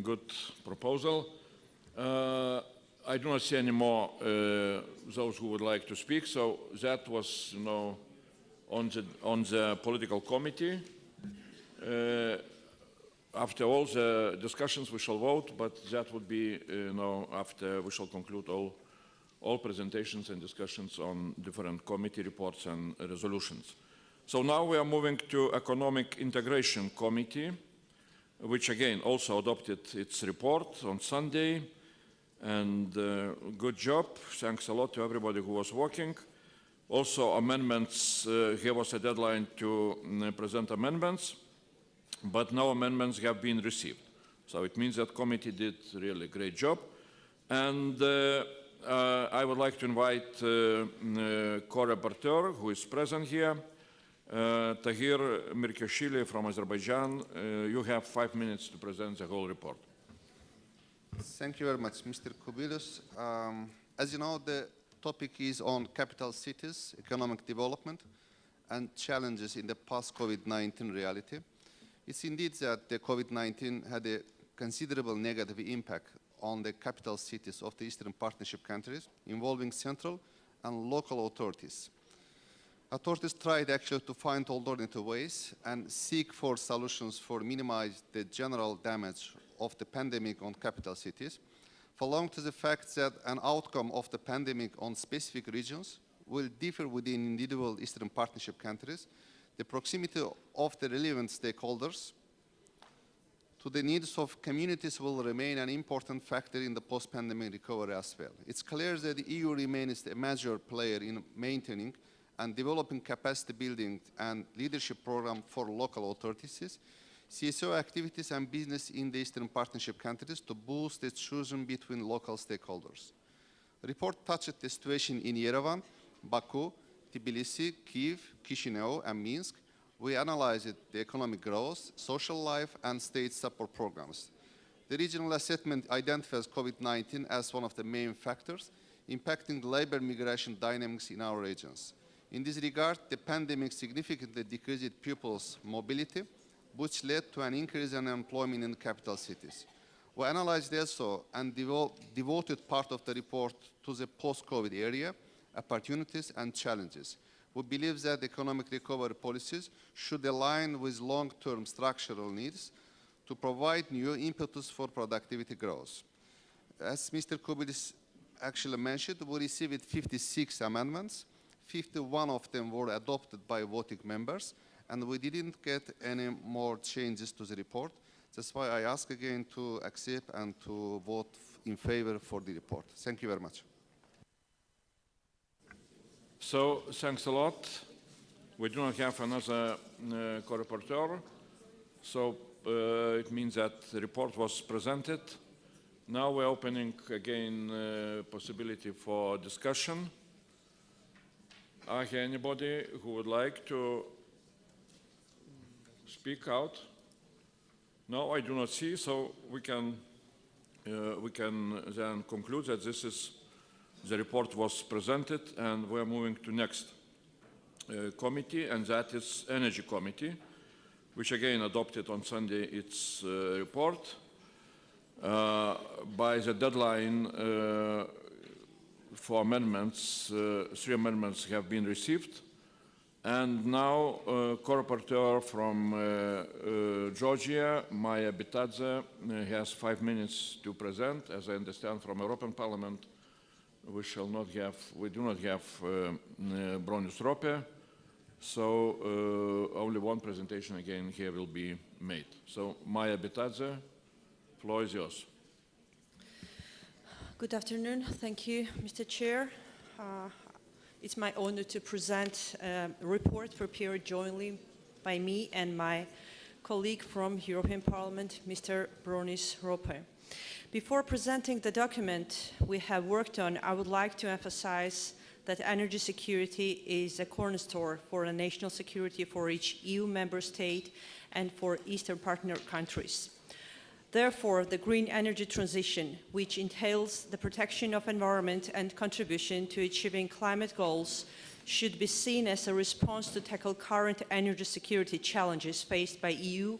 Good proposal. I do not see any more those who would like to speak. So that was, on the political committee. After all the discussions, we shall vote, but that would be, after we shall conclude all presentations and discussions on different committee reports and resolutions. So now we are moving to Economic Integration Committee, which again also adopted its report on Sunday. And good job. Thanks a lot to everybody who was working. Also amendments, here was a deadline to present amendments, but no amendments have been received. So it means that committee did really a great job. And I would like to invite co-rapporteur who is present here, Tahir Mirkashvili from Azerbaijan. You have 5 minutes to present the whole report. Thank you very much, Mr. Kubilius. As you know, the topic is on capital cities, economic development, and challenges in the post-COVID-19 reality. It's indeed that the COVID-19 had a considerable negative impact on the capital cities of the Eastern Partnership countries, involving central and local authorities. Authorities tried actually to find alternative ways and seek for solutions for minimize the general damage of the pandemic on capital cities, following to the fact that an outcome of the pandemic on specific regions will differ within individual Eastern Partnership countries. The proximity of the relevant stakeholders to the needs of communities will remain an important factor in the post-pandemic recovery as well. It's clear that the EU remains a major player in maintaining and developing capacity building and leadership program for local authorities, CSO activities and business in the Eastern Partnership countries to boost its fusion between local stakeholders. The report touched the situation in Yerevan, Baku, Tbilisi, Kyiv, Chisinau, and Minsk. We analyzed the economic growth, social life, and state support programs. The regional assessment identifies COVID-19 as one of the main factors impacting labor migration dynamics in our regions. In this regard, the pandemic significantly decreased people's mobility, which led to an increase in unemployment in capital cities. We analyzed also and devoted part of the report to the post-COVID area, opportunities and challenges. We believe that economic recovery policies should align with long-term structural needs to provide new impetus for productivity growth. As Mr. Kubilius actually mentioned, we received 56 amendments. 51 of them were adopted by voting members, and we didn't get any more changes to the report. That's why I ask again to accept and to vote in favor for the report. Thank you very much. So, thanks a lot. We do not have another co-rapporteur, so it means that the report was presented. Now we're opening again possibility for discussion. Are there anybody who would like to speak out? No, I do not see, so we can then conclude that the report was presented, and we're moving to next committee, and that is Energy Committee, which again adopted on Sunday its report. By the deadline for amendments, 3 amendments have been received. And now, co-rapporteur from Georgia, Maya Bitadze, has 5 minutes to present. As I understand from European Parliament, we do not have Bronius Rope, So only one presentation again here will be made. So Maya Betadze, floor is yours. Good afternoon. Thank you, Mr. Chair. It's my honor to present a report prepared jointly by me and my colleague from European Parliament, Mr. Bronis-Rope. Before presenting the document we have worked on, I would like to emphasize that energy security is a cornerstone for the national security for each EU member state and for Eastern partner countries. Therefore, the green energy transition, which entails the protection of environment and contribution to achieving climate goals, should be seen as a response to tackle current energy security challenges faced by EU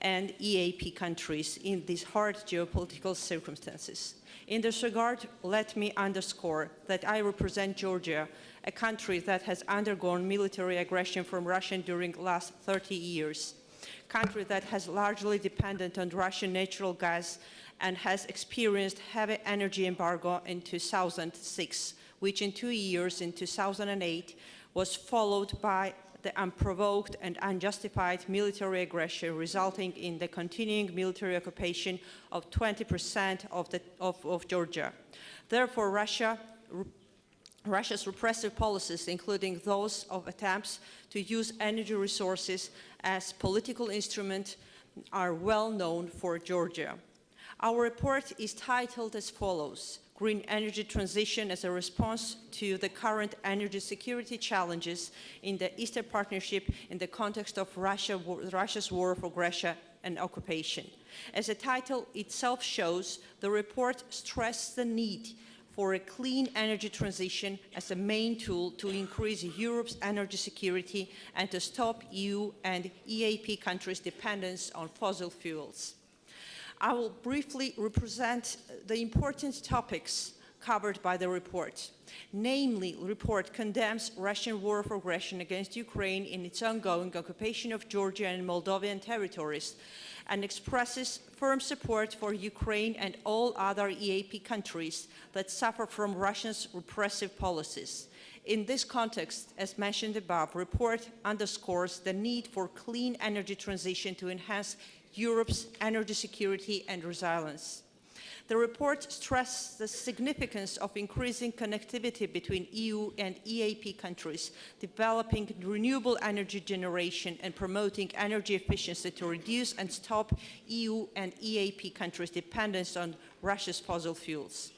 and EAP countries in these hard geopolitical circumstances. In this regard, let me underscore that I represent Georgia, a country that has undergone military aggression from Russia during the last 30 years. Country that has largely depended on Russian natural gas and has experienced heavy energy embargo in 2006, which in 2 years, in 2008, was followed by the unprovoked and unjustified military aggression, resulting in the continuing military occupation of 20% of Georgia. Therefore, Russia's repressive policies, including those of attempts to use energy resources as political instrument, are well known for Georgia. Our report is titled as follows: Green Energy Transition as a Response to the Current Energy Security Challenges in the Eastern Partnership in the Context of Russia's War of Aggression and Occupation. As the title itself shows, the report stresses the need for a clean energy transition as a main tool to increase Europe's energy security and to stop EU and EAP countries' dependence on fossil fuels. I will briefly represent the important topics covered by the report. Namely, the report condemns Russian war of aggression against Ukraine in its ongoing occupation of Georgia and Moldovan territories, and expresses firm support for Ukraine and all other EAP countries that suffer from Russia's repressive policies. In this context, as mentioned above, the report underscores the need for clean energy transition to enhance Europe's energy security and resilience. The report stresses the significance of increasing connectivity between EU and EAP countries, developing renewable energy generation and promoting energy efficiency to reduce and stop EU and EAP countries' dependence on Russia's fossil fuels.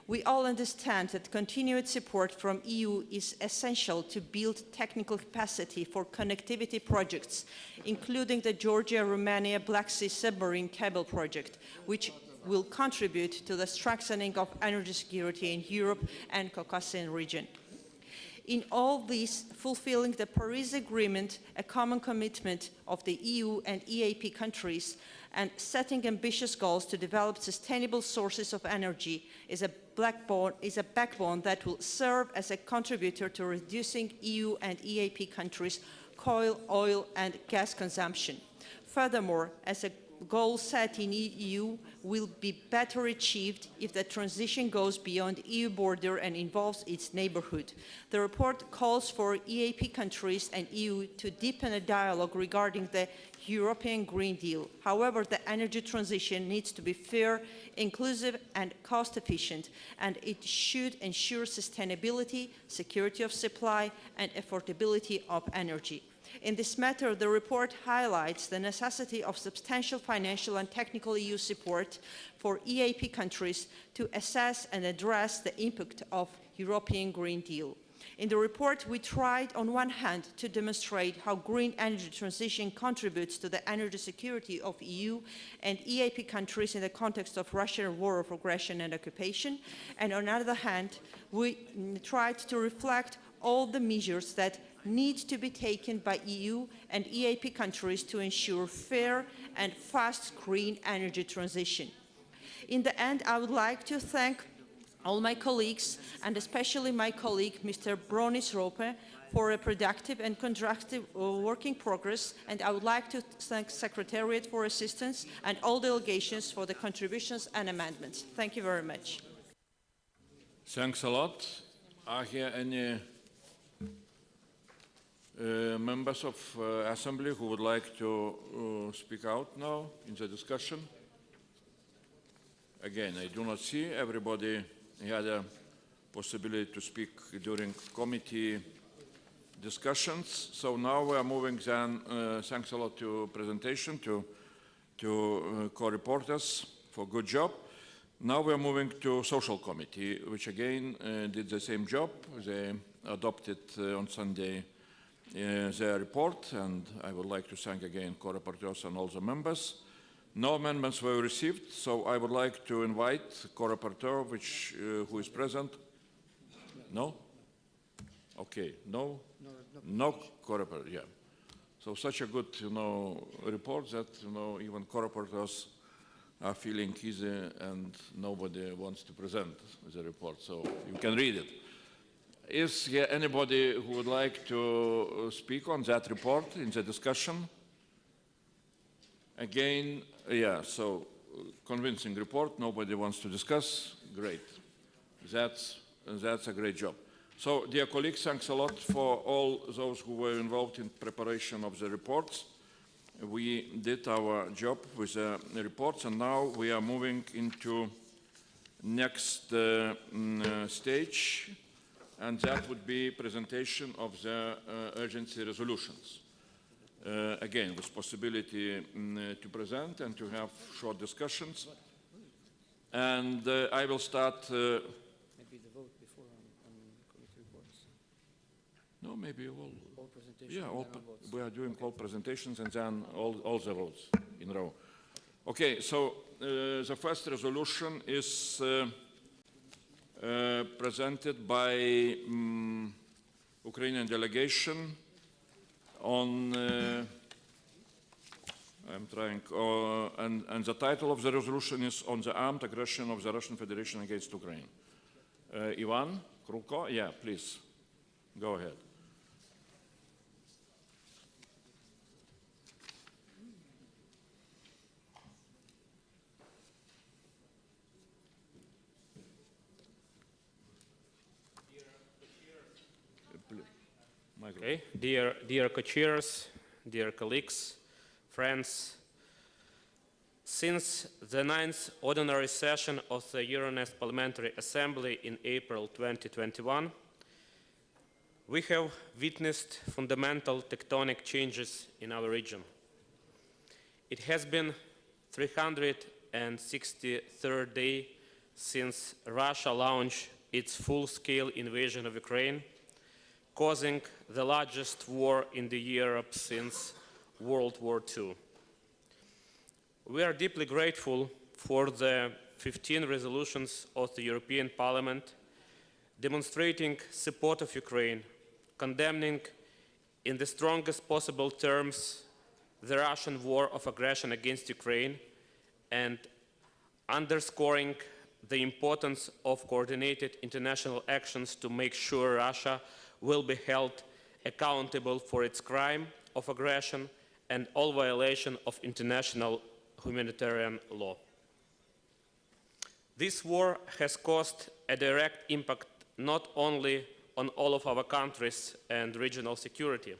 We all understand that continued support from EU is essential to build technical capacity for connectivity projects, including the Georgia-Romania Black Sea submarine cable project, which will contribute to the strengthening of energy security in Europe and Caucasian region. In all this, fulfilling the Paris Agreement, a common commitment of the EU and EAP countries, and setting ambitious goals to develop sustainable sources of energy is a backbone that will serve as a contributor to reducing EU and EAP countries' coal, oil, and gas consumption. Furthermore, as a goal set in EU will be better achieved if the transition goes beyond EU border and involves its neighborhood. The report calls for EAP countries and EU to deepen a dialogue regarding the European Green Deal. However, the energy transition needs to be fair, inclusive, and cost-efficient, and it should ensure sustainability, security of supply, and affordability of energy. In this matter, the report highlights the necessity of substantial financial and technical EU support for EAP countries to assess and address the impact of European Green Deal. In the report, we tried, on one hand, to demonstrate how green energy transition contributes to the energy security of EU and EAP countries in the context of Russian war of aggression and occupation, and on the other hand, we tried to reflect all the measures that need to be taken by EU and EAP countries to ensure fair and fast green energy transition. In the end, I would like to thank all my colleagues, and especially my colleague, Mr. Bronis-Rope, for a productive and constructive working progress, and I would like to thank Secretariat for assistance and all delegations for the contributions and amendments. Thank you very much. Thanks a lot. Are here any Members of Assembly who would like to speak out now in the discussion? Again, I do not see. Everybody had a possibility to speak during committee discussions. So now we are moving then, thanks a lot to presentation, to co-reporters for good job. Now we are moving to social committee, which again did the same job. They adopted on Sunday their report, and I would like to thank again co-reporters and all the members. No amendments were received, so I would like to invite co-reporter, who is present. No? Okay, no? No co-reporter, yeah. So such a good, report that, even co-reporters are feeling easy and nobody wants to present the report, so you can read it. Is there anybody who would like to speak on that report in the discussion? Again, yeah, so convincing report, nobody wants to discuss, great. That's a great job. So, dear colleagues, thanks a lot for all those who were involved in preparation of the reports. We did our job with the reports, and now we are moving into next stage, and that would be presentation of the urgency resolutions. Again, with possibility to present and to have short discussions. And I will start. Maybe the vote before on committee reports. No, maybe all presentations. Yeah, we are doing all presentations and then all the votes in a row. Okay, so the first resolution is presented by Ukrainian delegation on, I'm trying, and the title of the resolution is on the armed aggression of the Russian Federation against Ukraine. Ivan Krulko, yeah, please, go ahead. Okay, dear co-chairs, dear colleagues, friends, since the 9th ordinary session of the Euronest Parliamentary Assembly in April 2021, we have witnessed fundamental tectonic changes in our region. It has been 363rd day since Russia launched its full-scale invasion of Ukraine, causing the largest war in Europe since World War II. We are deeply grateful for the 15 resolutions of the European Parliament demonstrating support of Ukraine, condemning in the strongest possible terms the Russian war of aggression against Ukraine, and underscoring the importance of coordinated international actions to make sure Russia will be held accountable for its crime of aggression and all violation of international humanitarian law. This war has caused a direct impact not only on all of our countries and regional security,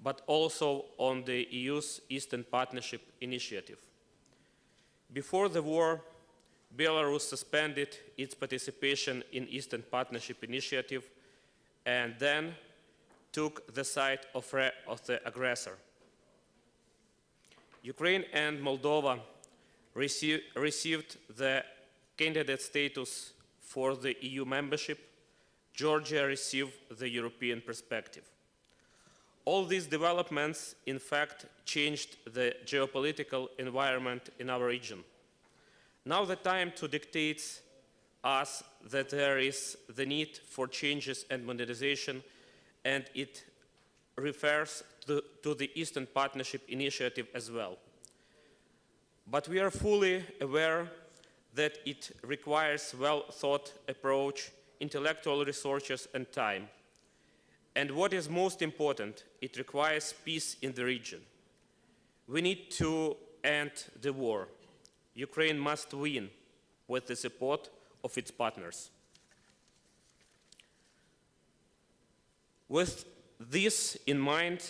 but also on the EU's Eastern Partnership Initiative. Before the war, Belarus suspended its participation in Eastern Partnership Initiative and then took the side of the aggressor. Ukraine and Moldova received the candidate status for the EU membership. Georgia received the European perspective. All these developments, in fact, changed the geopolitical environment in our region. Now the time to dictate us that there is the need for changes and modernization, and it refers to the Eastern Partnership Initiative as well. But we are fully aware that it requires well-thought approach, intellectual resources and time. And what is most important, it requires peace in the region. We need to end the war. Ukraine must win with the support of its partners. With This in mind,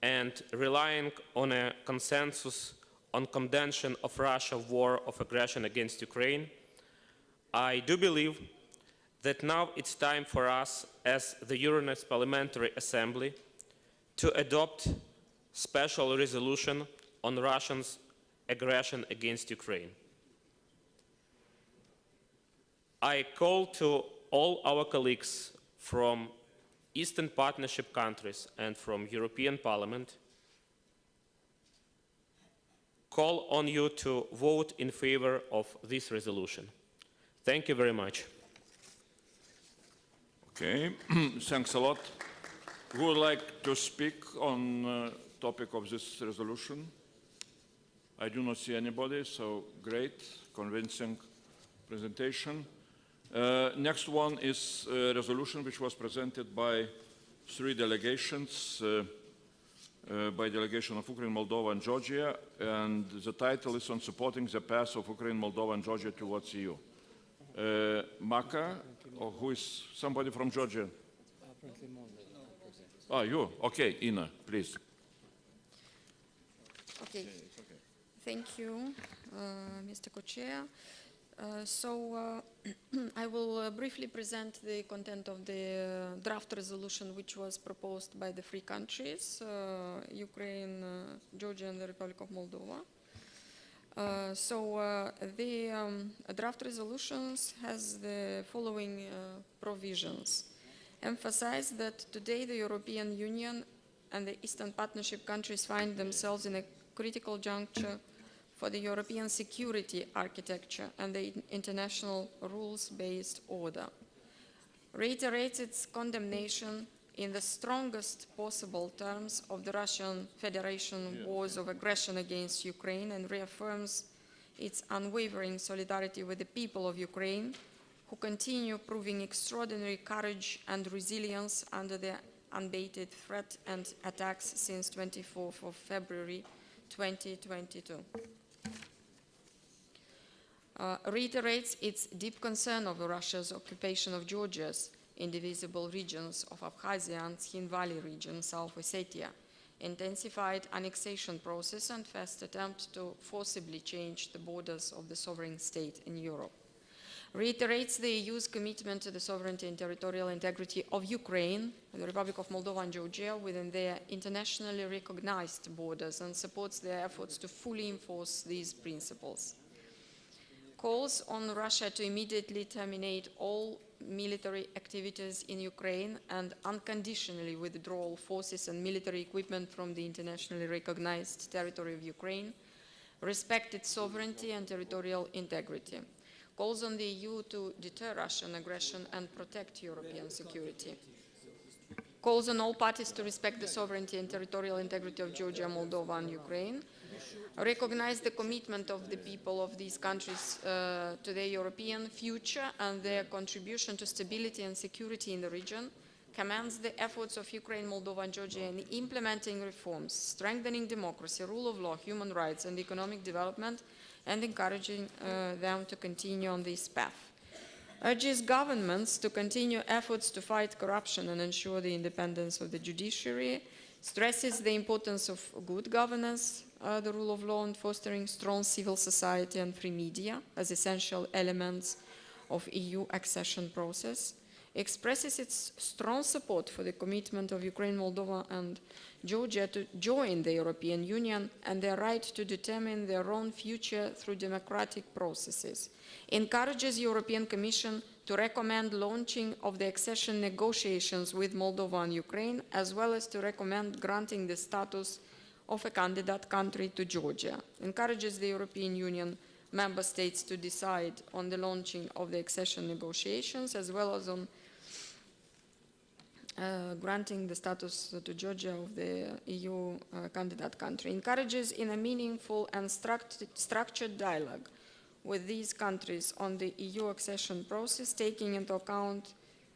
and relying on a consensus on condemnation of Russia's war of aggression against Ukraine, I do believe that now it's time for us as the Euronest Parliamentary Assembly to adopt special resolution on Russia's aggression against Ukraine. I call to all our colleagues from Eastern Partnership countries and from European Parliament, call on you to vote in favor of this resolution. Thank you very much. Okay, thanks a lot. Who would like to speak on topic of this resolution? I do not see anybody, so great, convincing presentation. Next one is a resolution which was presented by 3 delegations, by delegation of Ukraine, Moldova and Georgia, and the title is on supporting the path of Ukraine, Moldova and Georgia towards EU. Maka, or who is somebody from Georgia? Ah, you, okay, Ina, please. Okay, thank you, Mr. Co-Chair. I will briefly present the content of the draft resolution which was proposed by the 3 countries, Ukraine, Georgia and the Republic of Moldova. The draft resolutions has the following provisions. Emphasize that today the European Union and the Eastern Partnership countries find themselves in a critical juncture for the European security architecture and the international rules-based order. Reiterates its condemnation in the strongest possible terms of the Russian Federation wars of aggression against Ukraine and reaffirms its unwavering solidarity with the people of Ukraine, who continue proving extraordinary courage and resilience under the unabated threat and attacks since 24th of February 2022. Reiterates its deep concern over Russia's occupation of Georgia's indivisible regions of Abkhazia and Khin Valley region, South Ossetia, intensified annexation process and first attempt to forcibly change the borders of the sovereign state in Europe. Reiterates the EU's commitment to the sovereignty and territorial integrity of Ukraine, the Republic of Moldova and Georgia within their internationally recognized borders and supports their efforts to fully enforce these principles. Calls on Russia to immediately terminate all military activities in Ukraine and unconditionally withdraw forces and military equipment from the internationally recognized territory of Ukraine, respect its sovereignty and territorial integrity. Calls on the EU to deter Russian aggression and protect European security. Calls on all parties to respect the sovereignty and territorial integrity of Georgia, Moldova and Ukraine. Recognize the commitment of the people of these countries to their European future and their contribution to stability and security in the region. Commends the efforts of Ukraine, Moldova and Georgia in implementing reforms, strengthening democracy, rule of law, human rights and economic development, and encouraging them to continue on this path. Urges governments to continue efforts to fight corruption and ensure the independence of the judiciary. Stresses the importance of good governance, the rule of law, and fostering strong civil society and free media as essential elements of EU accession process. Expresses its strong support for the commitment of Ukraine, Moldova and Georgia to join the European Union and their right to determine their own future through democratic processes. Encourages the European Commission to recommend launching of the accession negotiations with Moldova and Ukraine, as well as to recommend granting the status of a candidate country to Georgia. Encourages the European Union member states to decide on the launching of the accession negotiations, as well as on granting the status to Georgia of the EU candidate country. Encourages in a meaningful and structured dialogue with these countries on the EU accession process, taking into account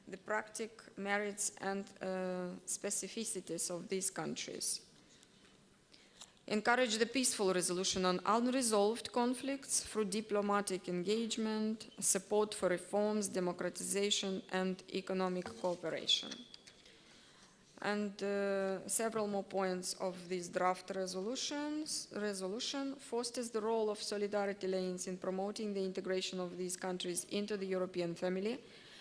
the practical merits and specificities of these countries. Encourage the peaceful resolution on unresolved conflicts through diplomatic engagement, support for reforms, democratization, and economic cooperation. And several more points of this draft resolution fosters the role of solidarity lanes in promoting the integration of these countries into the European family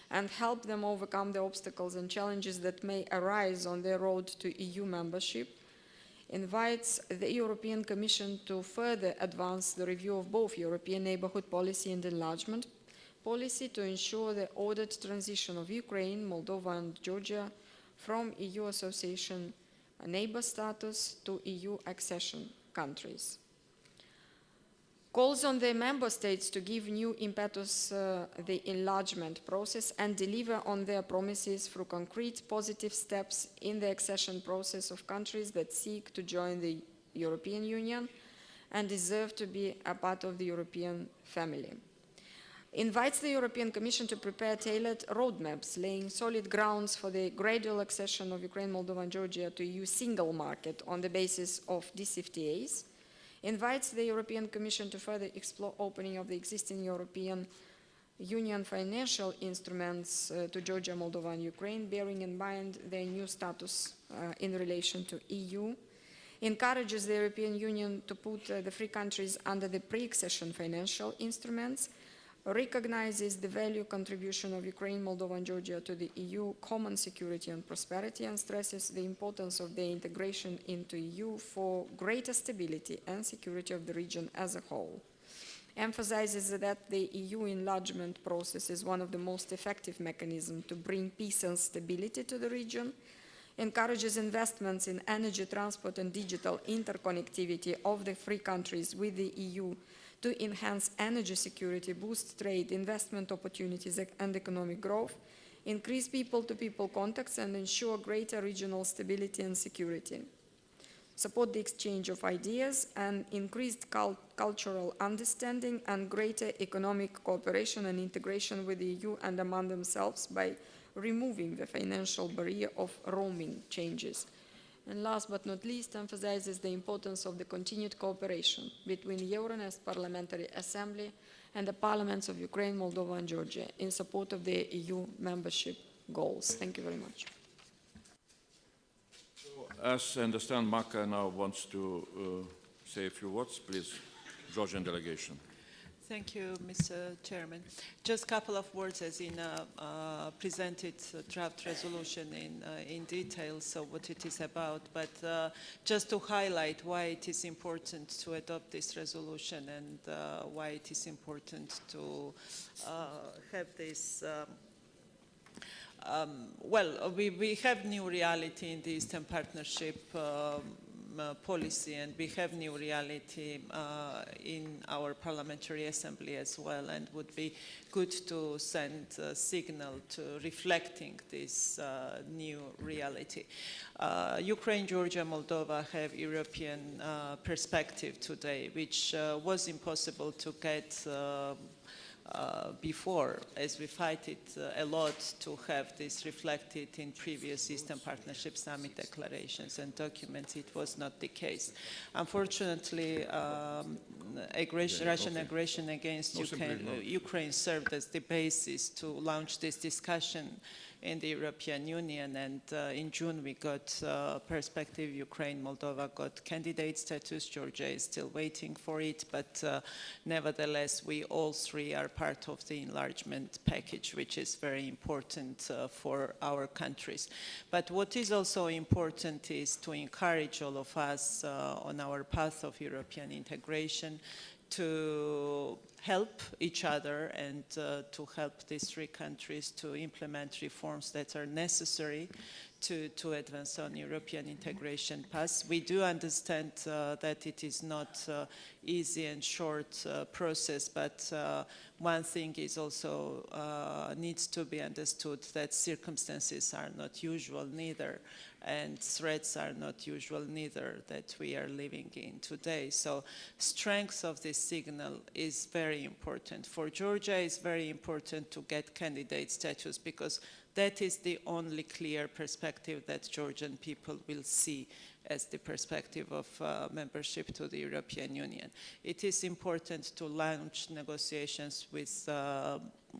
and help them overcome the obstacles and challenges that may arise on their road to EU membership, invites the European Commission to further advance the review of both European neighborhood policy and enlargement policy to ensure the ordered transition of Ukraine, Moldova and Georgia from EU association neighbor status to EU accession countries. Calls on the member states to give new impetus the enlargement process and deliver on their promises through concrete positive steps in the accession process of countries that seek to join the European Union and deserve to be a part of the European family. Invites the European Commission to prepare tailored roadmaps, laying solid grounds for the gradual accession of Ukraine, Moldova and Georgia to EU single market on the basis of DCFTAs. Invites the European Commission to further explore opening of the existing European Union financial instruments to Georgia, Moldova and Ukraine, bearing in mind their new status in relation to EU. Encourages the European Union to put the three countries under the pre-accession financial instruments, recognizes the value contribution of Ukraine, Moldova and Georgia to the EU common security and prosperity, and stresses the importance of their integration into EU for greater stability and security of the region as a whole. Emphasizes that the EU enlargement process is one of the most effective mechanisms to bring peace and stability to the region, encourages investments in energy, transport and digital interconnectivity of the three countries with the EU to enhance energy security, boost trade, investment opportunities and economic growth, increase people-to-people contacts and ensure greater regional stability and security. Support the exchange of ideas and increased cultural understanding and greater economic cooperation and integration with the EU and among themselves by removing the financial barrier of roaming changes. And last but not least, emphasizes the importance of the continued cooperation between the Euronest Parliamentary Assembly and the parliaments of Ukraine, Moldova and Georgia in support of the EU membership goals. Thank you very much. As I understand, Maka now wants to say a few words. Please, Georgian delegation. Thank you, Mr. Chairman. Just a couple of words as in presented draft resolution in detail, so what it is about, but just to highlight why it is important to adopt this resolution and why it is important to have this well, we have new reality in the Eastern Partnership policy, and we have new reality in our Parliamentary Assembly as well, and would be good to send a signal to reflecting this new reality. Ukraine, Georgia, Moldova have European perspective today, which was impossible to get before, as we fight it a lot to have this reflected in previous Eastern Partnership Summit declarations and documents. It was not the case. Unfortunately, Russian aggression against Ukraine served as the basis to launch this discussion in the European Union, and in June we got perspective. Ukraine, Moldova got candidate status. Georgia is still waiting for it, but nevertheless we all three are part of the enlargement package, which is very important for our countries. But what is also important is to encourage all of us on our path of European integration to help each other and to help these three countries to implement reforms that are necessary to advance on European integration path. We do understand that it is not easy and short process, but one thing is also needs to be understood, that circumstances are not usual neither, and threats are not usual neither that we are living in today. So strength of this signal is very important. For Georgia, it's very important to get candidate status, because that is the only clear perspective that Georgian people will see as the perspective of membership to the European Union. It is important to launch negotiations with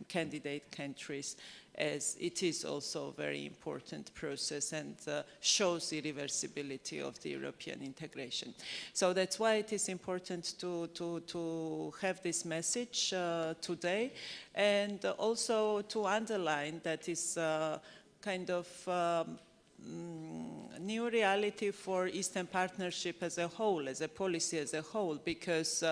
candidate countries as it is also a very important process and shows the irreversibility of the European integration. So that's why it is important to have this message today, and also to underline that is kind of new reality for Eastern Partnership as a whole, as a policy as a whole, because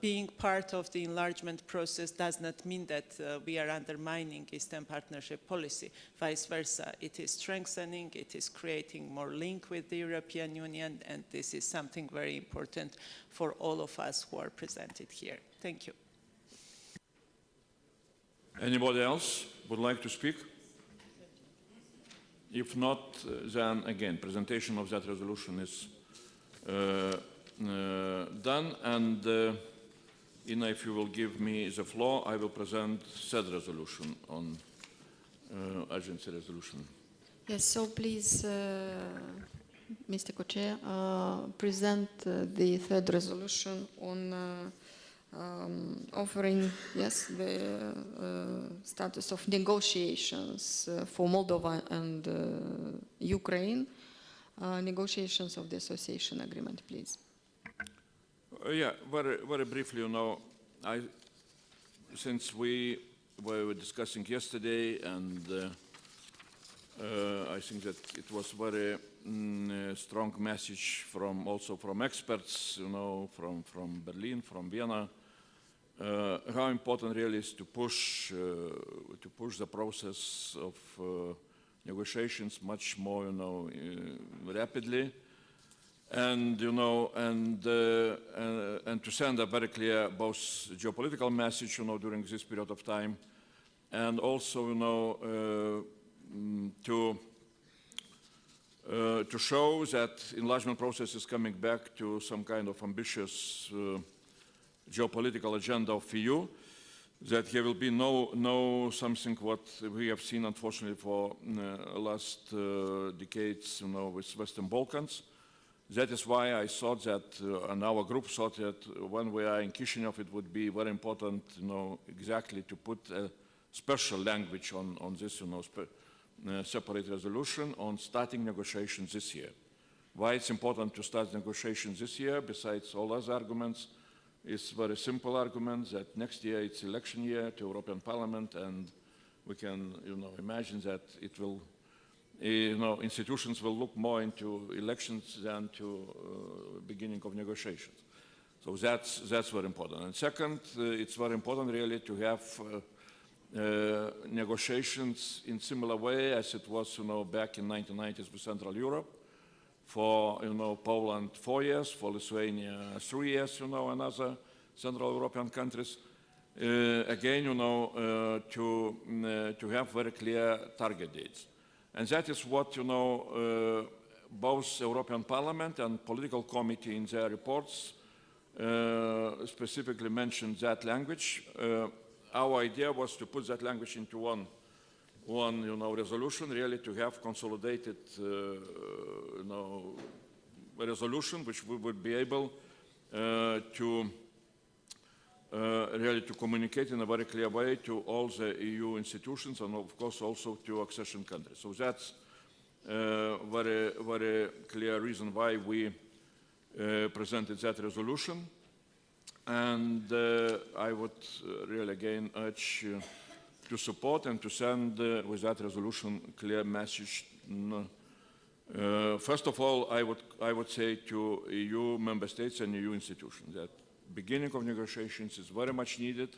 being part of the enlargement process does not mean that we are undermining Eastern Partnership policy. Vice versa, it is strengthening, it is creating more link with the European Union, and this is something very important for all of us who are presented here. Thank you. Anybody else would like to speak? If not, then again, presentation of that resolution is done, and Ina, if you will give me the floor, I will present said resolution on urgency resolution. Yes, so please, Mr. Co-Chair, present the third resolution on offering, yes, the status of negotiations for Moldova and Ukraine, negotiations of the association agreement, please. Yeah, very briefly, you know, since we were discussing yesterday, and I think that it was very strong message also from experts, you know, from Berlin, from Vienna, how important really is to push the process of negotiations much more, you know, rapidly, and you know, and to send a very clear both geopolitical message, you know, during this period of time, and also, you know, to show that enlargement process is coming back to some kind of ambitious geopolitical agenda of EU, that there will be no something what we have seen unfortunately for last decades, you know, with Western Balkans. That is why I thought that, and our group thought that when we are in Chisinau, it would be very important, you know, exactly to put a special language on this, you know, separate resolution on starting negotiations this year. Why it's important to start negotiations this year, besides all other arguments, is very simple argument that next year it's election year to European Parliament, and we can, you know, imagine that it will, you know, institutions will look more into elections than to beginning of negotiations. So that's very important. And second, it's very important really to have negotiations in similar way as it was, you know, back in 1990s with Central Europe. For, you know, Poland 4 years, for Lithuania 3 years, you know, and other Central European countries. Again, you know, to have very clear target dates. And that is what, you know, both European Parliament and Political Committee in their reports specifically mentioned that language. Our idea was to put that language into one, you know, resolution, really to have consolidated, you know, a resolution which we would be able to really to communicate in a very clear way to all the EU institutions and of course also to accession countries. So that's very clear reason why we presented that resolution. And I would really again urge to support and to send with that resolution clear message. First of all, I would say to EU member states and EU institutions that beginning of negotiations is very much needed.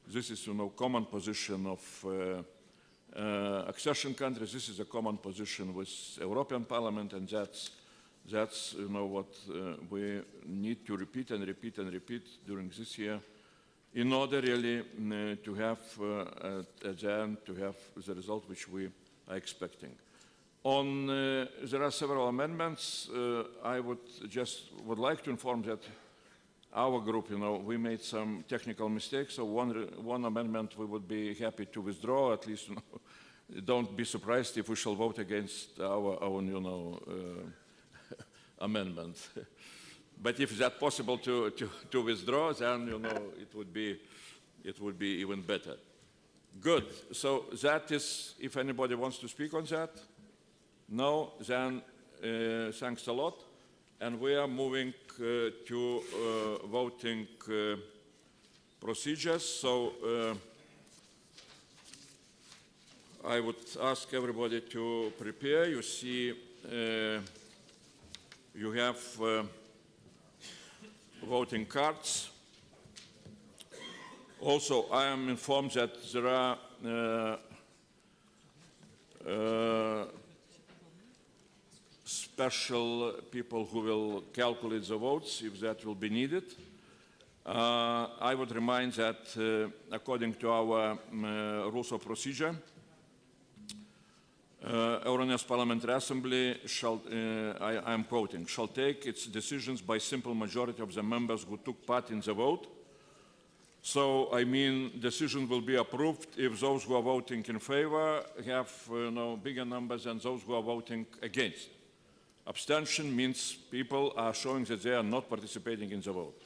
This is, you know, common position of accession countries. This is a common position with European Parliament, and that's you know what we need to repeat and repeat and repeat during this year, in order really to have at the end to have the result which we are expecting. On there are several amendments. I would like to inform that our group, you know, we made some technical mistakes. So one amendment we would be happy to withdraw. At least, you know, don't be surprised if we shall vote against our own, you know, amendment. But if that's possible to withdraw, then, you know, it would be even better. Good. So that is, if anybody wants to speak on that, no, then thanks a lot. And we are moving to voting procedures. So I would ask everybody to prepare. You see, you have voting cards. Also, I am informed that there are special people who will calculate the votes if that will be needed. I would remind that according to our rules of procedure, Euronest Parliamentary Assembly shall, I am quoting, shall take its decisions by simple majority of the members who took part in the vote. So, I mean, decision will be approved if those who are voting in favor have bigger numbers than those who are voting against. Abstention means people are showing that they are not participating in the vote.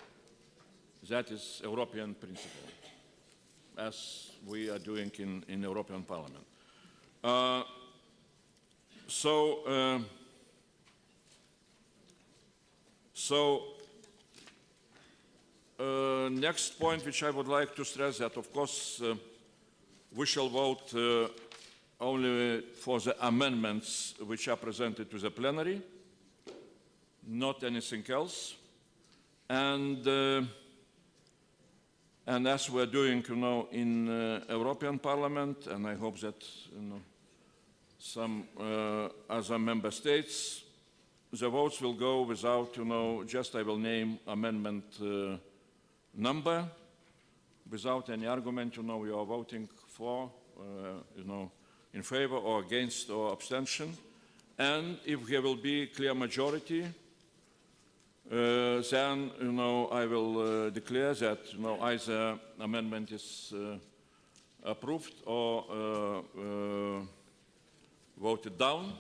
That is European principle, as we are doing in European Parliament. Next point which I would like to stress that, of course, we shall vote only for the amendments which are presented to the plenary, not anything else. And as we're doing, in European Parliament, and I hope that, some other member states, the votes will go without, just I will name amendment number, without any argument, you are voting for, in favor or against or abstention. And if there will be clear majority, then, I will declare that, either amendment is approved or voted down.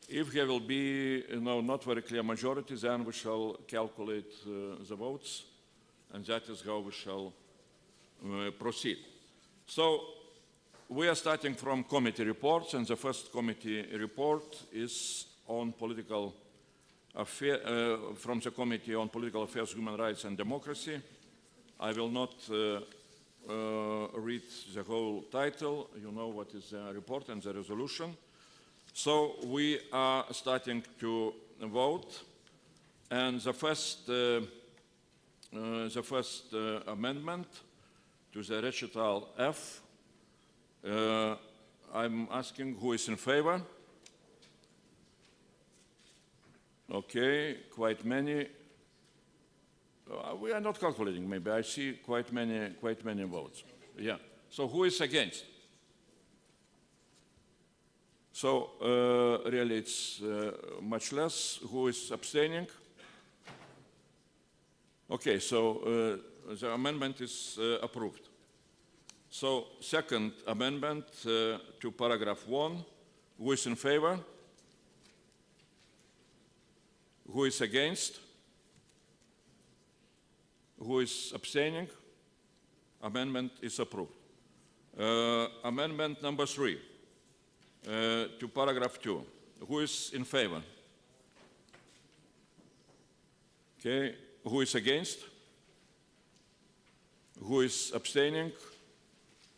If there will be, not very clear majority, then we shall calculate the votes, and that is how we shall proceed. So, we are starting from committee reports, and the first committee report is on political affairs, from the Committee on Political Affairs, Human Rights and Democracy. I will not read the whole title. You know what is the report and the resolution. So we are starting to vote, and the first amendment to the recital F. I'm asking who is in favor. Okay, quite many. We are not calculating. Maybe I see quite many votes. Yeah. So who is against? So really, it's much less. Who is abstaining? Okay. So the amendment is approved. So second amendment to paragraph 1. Who is in favor? Who is against? Who is abstaining? Amendment is approved. Amendment number 3 to paragraph 2. Who is in favor? Okay. Who is against? Who is abstaining?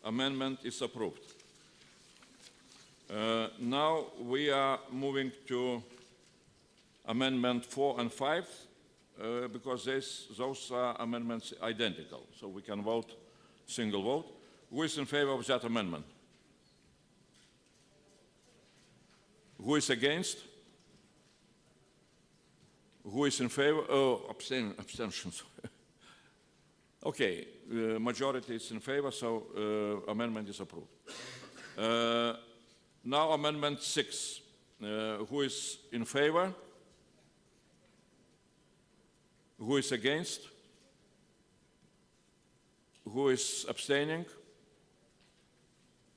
Amendment is approved. Now we are moving to Amendment 4 and 5, because those are amendments identical, so we can vote single vote. Who is in favor of that amendment? Who is against? Who is in favor? Oh, abstentions. Okay, majority is in favor, so amendment is approved. Now Amendment 6. Who is in favor? Who is against? Who is abstaining?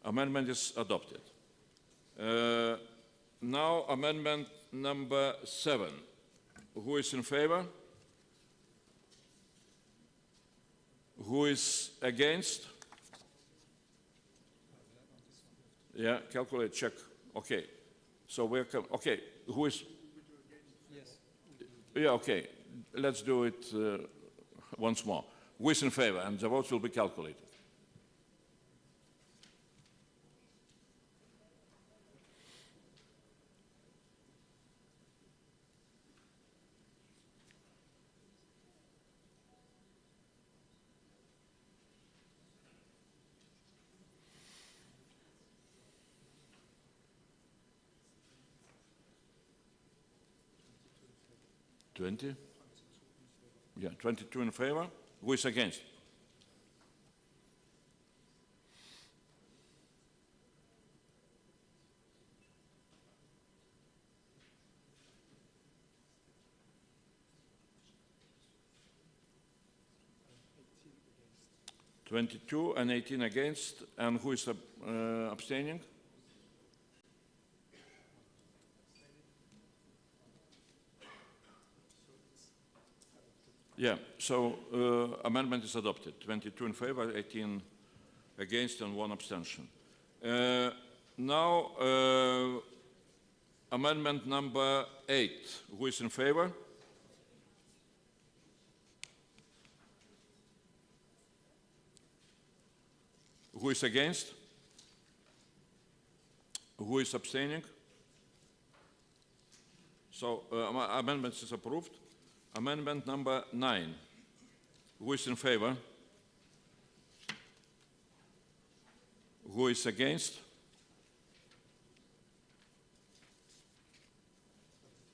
Amendment is adopted. Now amendment number 7. Who is in favor? Who is against? Yeah, calculate, check. Okay. So we're, okay, who is? Yes. Yeah, okay. Let's do it once more. Who is in favor? And the votes will be calculated. Yeah, 22 in favor. Who is against? (22) and 18 against. And who is abstaining? Yeah, so amendment is adopted. 22 in favor, 18 against, and 1 abstention. Now, amendment number 8. Who is in favor? Who is against? Who is abstaining? So, amendment is approved. Amendment number 9. Who is in favor? Who is against?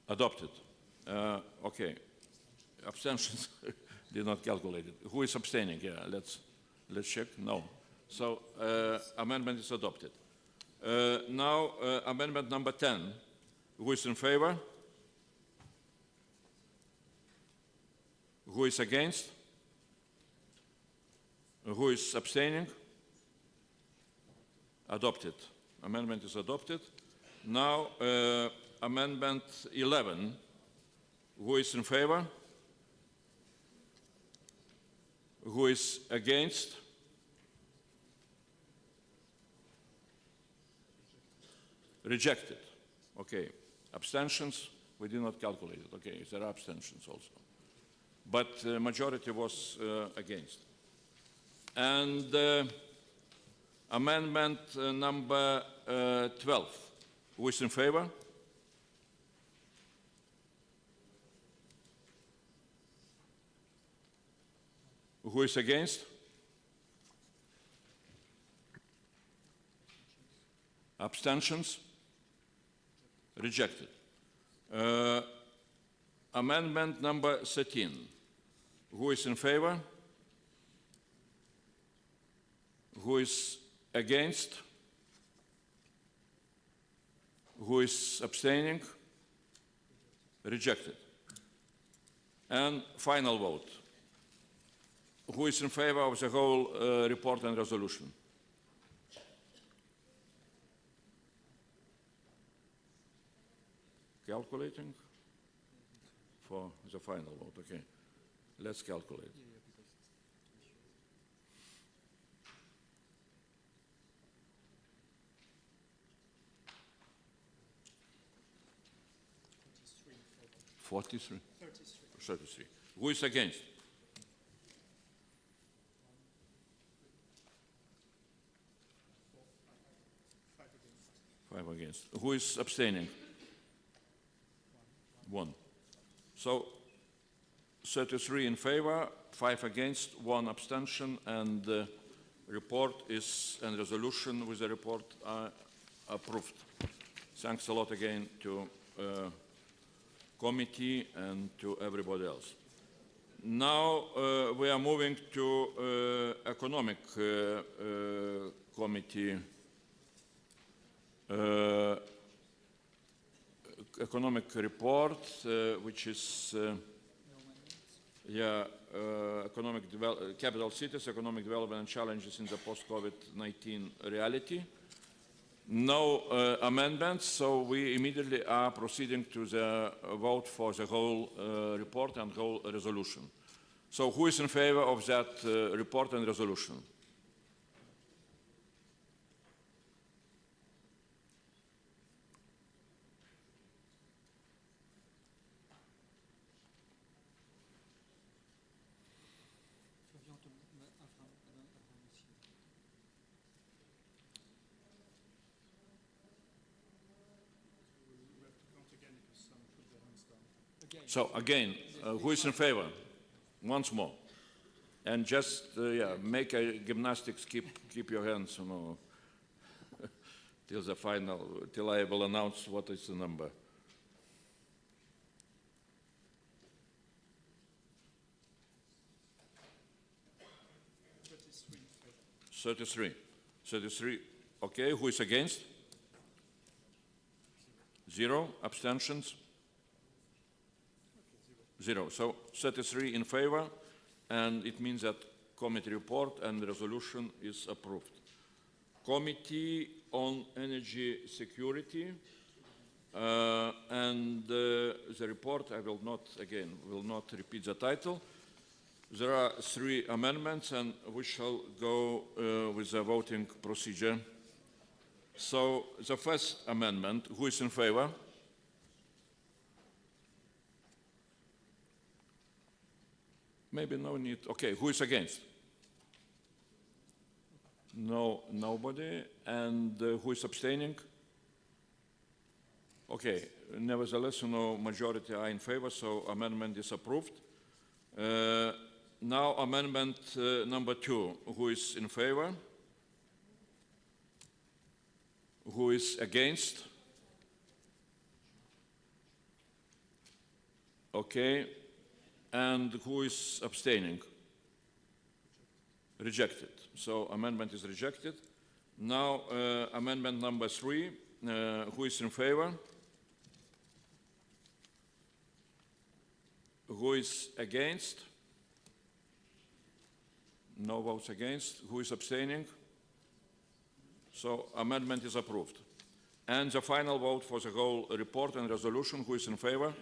Adopted. Okay. Abstentions did not calculate it. Who is abstaining? Yeah, let's check. No. So amendment is adopted. Now amendment number 10. Who is in favor? Who is against? Who is abstaining? Adopted. Amendment is adopted. Now, amendment 11. Who is in favor? Who is against? Rejected. Okay. Abstentions? We did not calculate it. Okay, there are abstentions also. But majority was against. And amendment number 12. Who is in favor? Who is against? Abstentions? Rejected. Amendment number 13. Who is in favor? Who is against? Who is abstaining? Rejected. And final vote. Who is in favor of the whole report and resolution? Calculating for the final vote. Okay. Let's calculate. (43) 33. Who is against? Five against. Who is abstaining? 1. So 33 in favor, 5 against, 1 abstention, and the report is, and resolution with the report are approved. Thanks a lot again to committee and to everybody else. Now we are moving to economic committee. Economic report, which is capital cities, economic development and challenges in the post-COVID-19 reality. No amendments, so we immediately are proceeding to the vote for the whole report and whole resolution. So who is in favor of that report and resolution? So again, who is in favor? Once more. And just, yeah, make a gymnastics, keep your hands, you know, till the final, till I will announce what is the number. Thirty-three. Okay, who is against? 0. Abstentions? 0. So 33 in favor, and it means that committee report and resolution is approved. Committee on Energy Security, and the report, I will not repeat the title. There are 3 amendments, and we shall go with the voting procedure. So the first amendment, who is in favor? Maybe no need. Okay, who is against? No, nobody. And who is abstaining? Okay, nevertheless, majority are in favor, so amendment is approved. Now amendment number 2, who is in favor? Who is against? Okay. And who is abstaining? Rejected. So amendment is rejected. Now amendment number 3, who is in favor? Who is against? No votes against. Who is abstaining? So amendment is approved. And the final vote for the whole report and resolution, who is in favor?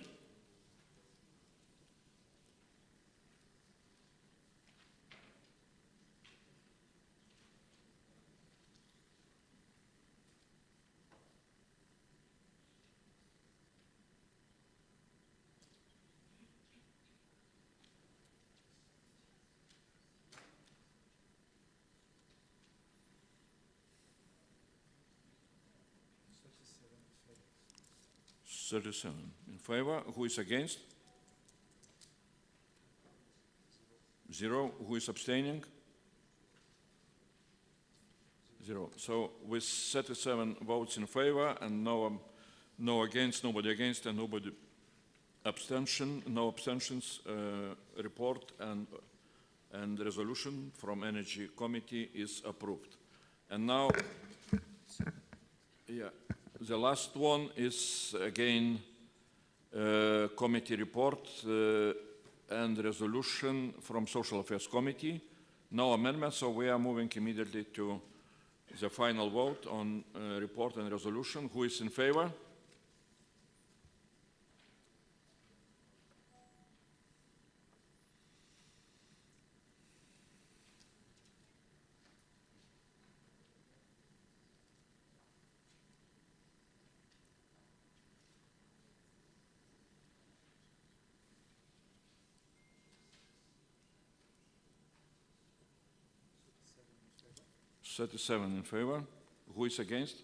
In favor. Who is against? 0. Who is abstaining? 0. So with 37 votes in favor and no against, nobody against, and nobody abstention, no abstentions, report and resolution from Energy Committee is approved. And now, yeah. The last one is, again, committee report and resolution from Social Affairs Committee. No amendments, so we are moving immediately to the final vote on report and resolution. Who is in favor? Thirty-seven in favor. Who is against?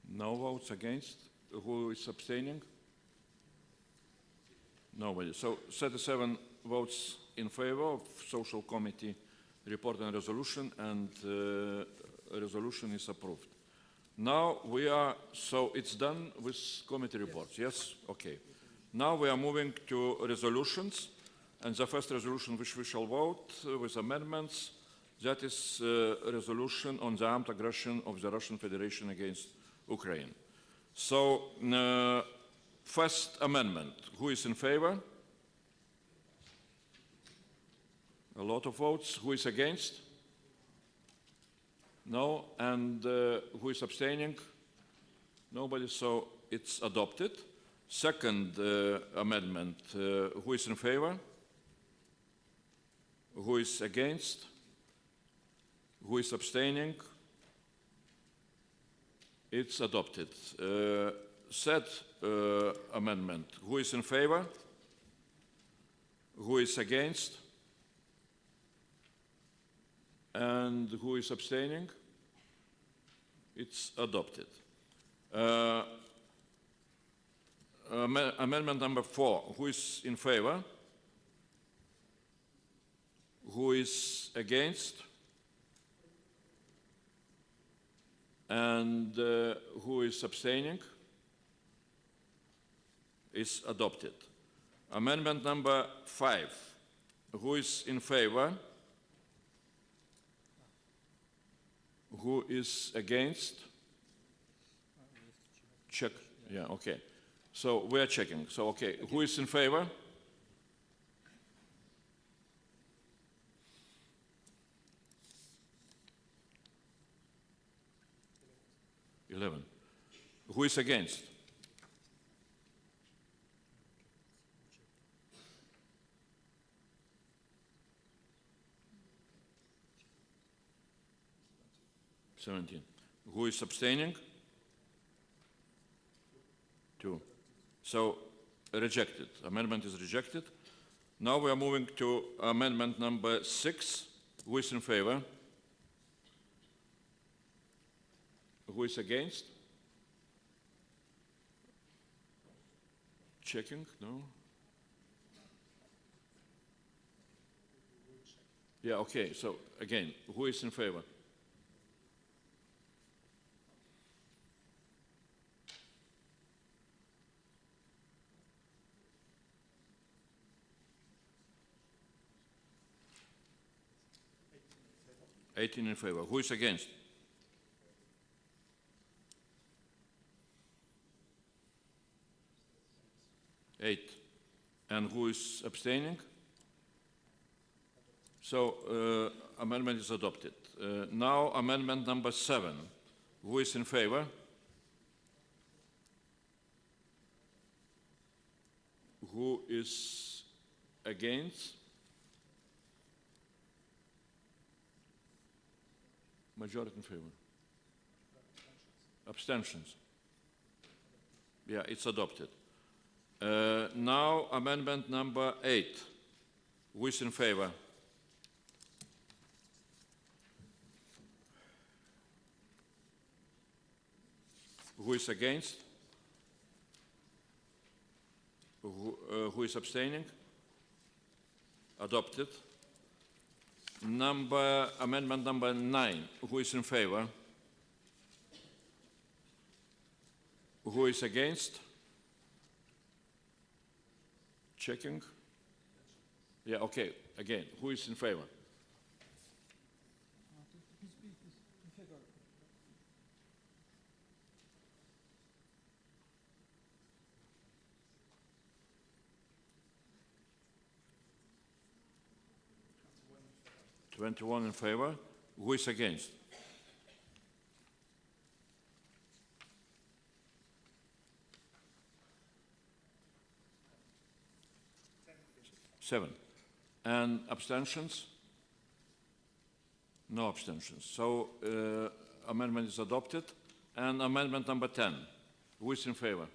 No votes against. Who is abstaining? Nobody. So 37 votes in favor of Social Committee report and resolution, and resolution is approved. Now we are, so it's done with committee reports, yes? Okay. Now we are moving to resolutions. And the first resolution which we shall vote with amendments, that is a resolution on the armed aggression of the Russian Federation against Ukraine. So, first amendment, who is in favor? A lot of votes. Who is against? No. And who is abstaining? Nobody. So it's adopted. Second amendment, who is in favor? Who is against? Who is abstaining? It's adopted. Third amendment. Who is in favor? Who is against? And who is abstaining? It's adopted. amendment number 4. Who is in favor? Who is against? And who is abstaining? Is adopted. Amendment number 5. Who is in favor? Who is against? Check. Yeah, okay. So we are checking. So, okay, who is in favor? Who is against? Who is abstaining? 2. So rejected. Amendment is rejected. Now we are moving to amendment number 6. Who is in favor? Who is against? Checking? No? Yeah, okay. So again, who is in favor? $18 in favor. Who is against? $8. And who is abstaining? So amendment is adopted. Now amendment number 7. Who is in favor? Who is against? Majority in favor. Abstentions. Yeah, it's adopted. Now amendment number 8. Who is in favor? Who is against? Who is abstaining? Adopted. Amendment number 9. Who is in favor? Who is against? Checking. Yeah, okay. Again, who is in favor? $21 in favor. Who is against? $7. And abstentions? No abstentions. So amendment is adopted. And amendment number 10. Who is in favor?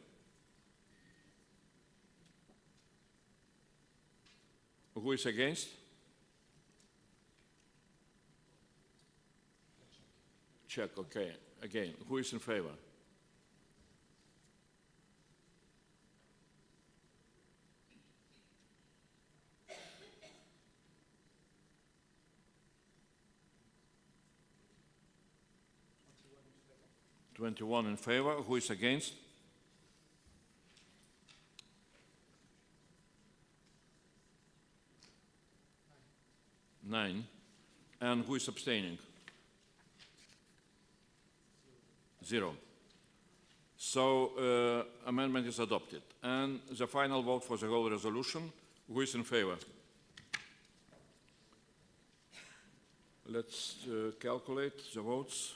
Who is against? Check, okay. Again, who is in favor? $21 in favor. Who is against? $9. And who is abstaining? 0. So amendment is adopted. And the final vote for the whole resolution. Who is in favor? Let's calculate the votes.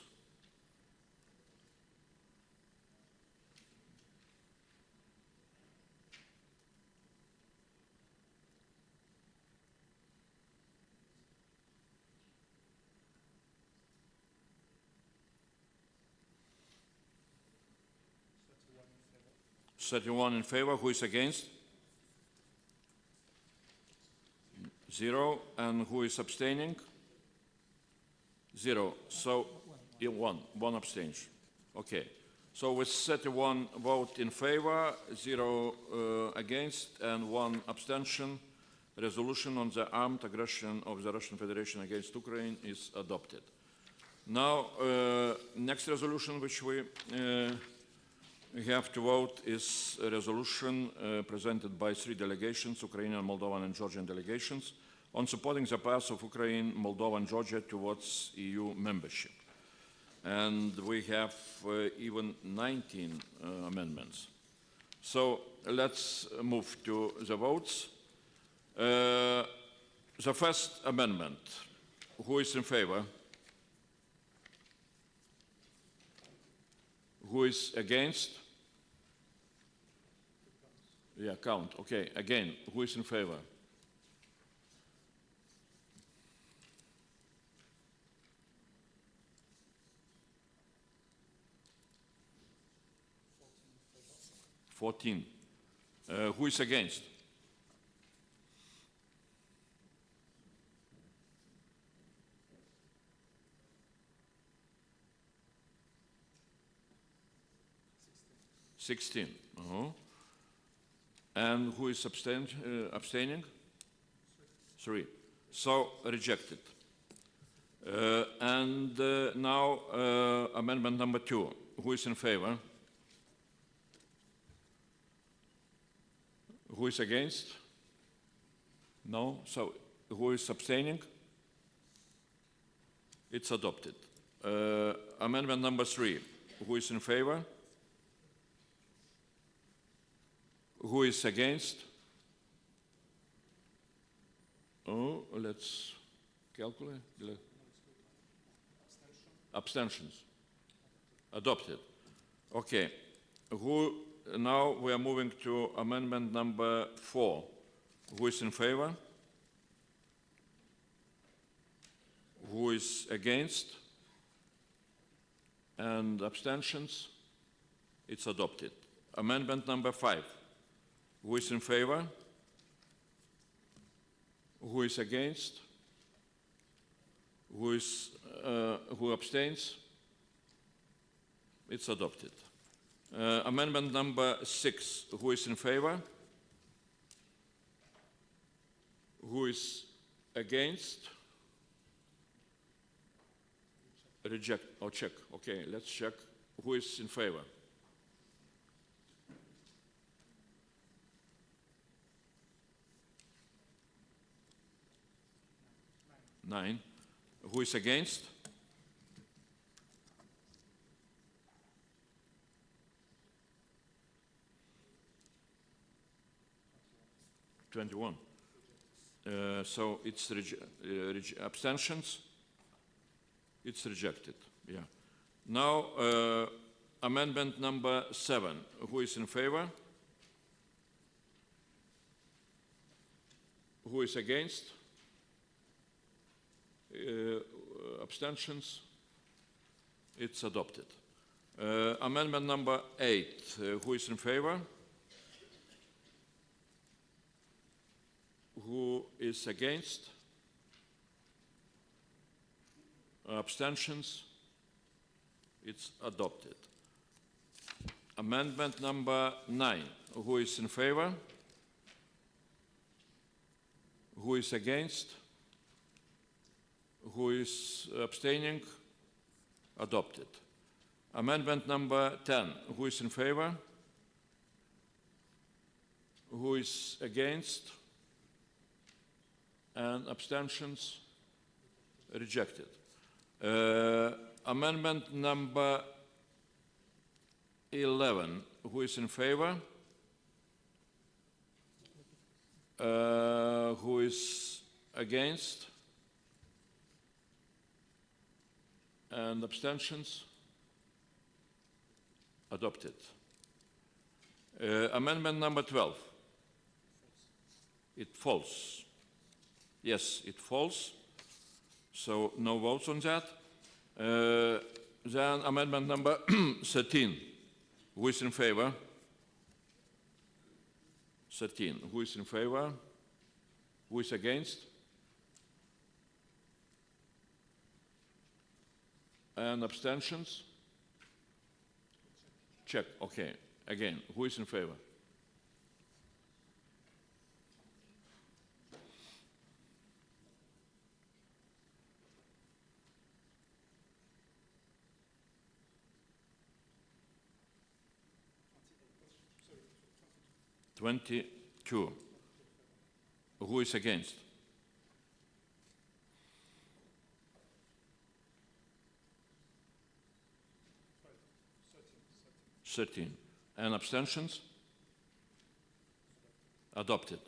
$31 in favor. Who is against? 0. And who is abstaining? 0. So, one abstention. Okay. So with 31 votes in favor, 0 against, and 1 abstention, resolution on the armed aggression of the Russian Federation against Ukraine is adopted. Now, next resolution which we have to vote is a resolution presented by 3 delegations, Ukrainian, Moldovan, and Georgian delegations, on supporting the path of Ukraine, Moldova, and Georgia towards EU membership. And we have even 19 amendments. So let's move to the votes. The first amendment, who is in favor? Who is against? Yeah, count. Okay, again, who is in favor? Who is against? Sixteen. And who is abstaining? 3. So rejected. And now amendment number 2. Who is in favor? Who is against? No. So who is abstaining? It's adopted. Amendment number 3. Who is in favor? Who is against? Oh, let's calculate. Abstentions. Adopted. Okay. Now we are moving to amendment number 4. Who is in favor? Who is against? And abstentions? It's adopted. Amendment number 5. Who is in favor? Who is against? Who abstains? It's adopted. Amendment number 6. Who is in favor? Who is against? Reject or check. Okay, let's check. Who is in favor? Nine. Who is against? 21. So it's abstentions. It's rejected. Yeah. Now amendment number 7. Who is in favor? Who is against? Abstentions. It's adopted. Amendment number 8. Who is in favor? Who is against? Abstentions? It's adopted. Amendment number 9. Who is in favor? Who is against? Who is abstaining? Adopted. Amendment number 10. Who is in favor? Who is against? And abstentions? Rejected. Amendment number 11. Who is in favor? Who is against? And abstentions? Adopted. Amendment number 12. It falls. Yes, it falls. So no votes on that. Then amendment number 13. Who is in favor? 13. Who is in favor? Who is against? And abstentions? Check, okay. Again, who is in favor? Two. Who is against? Thirteen. And abstentions? Adopted.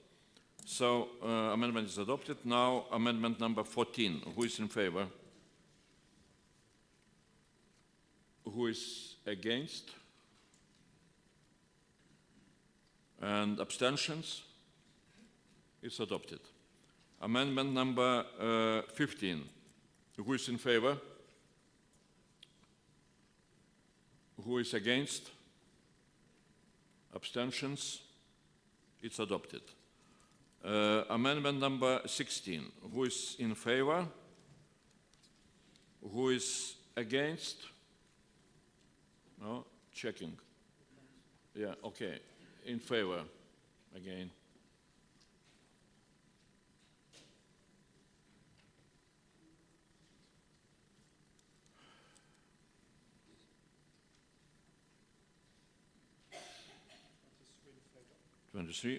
So amendment is adopted. Now amendment number 14. Who is in favor? Who is against? And abstentions? It's adopted. Amendment number 15. Who is in favor? Who is against? Abstentions? It's adopted. Amendment number 16. Who is in favor? Who is against? No? Checking. Yeah, okay. In favor again.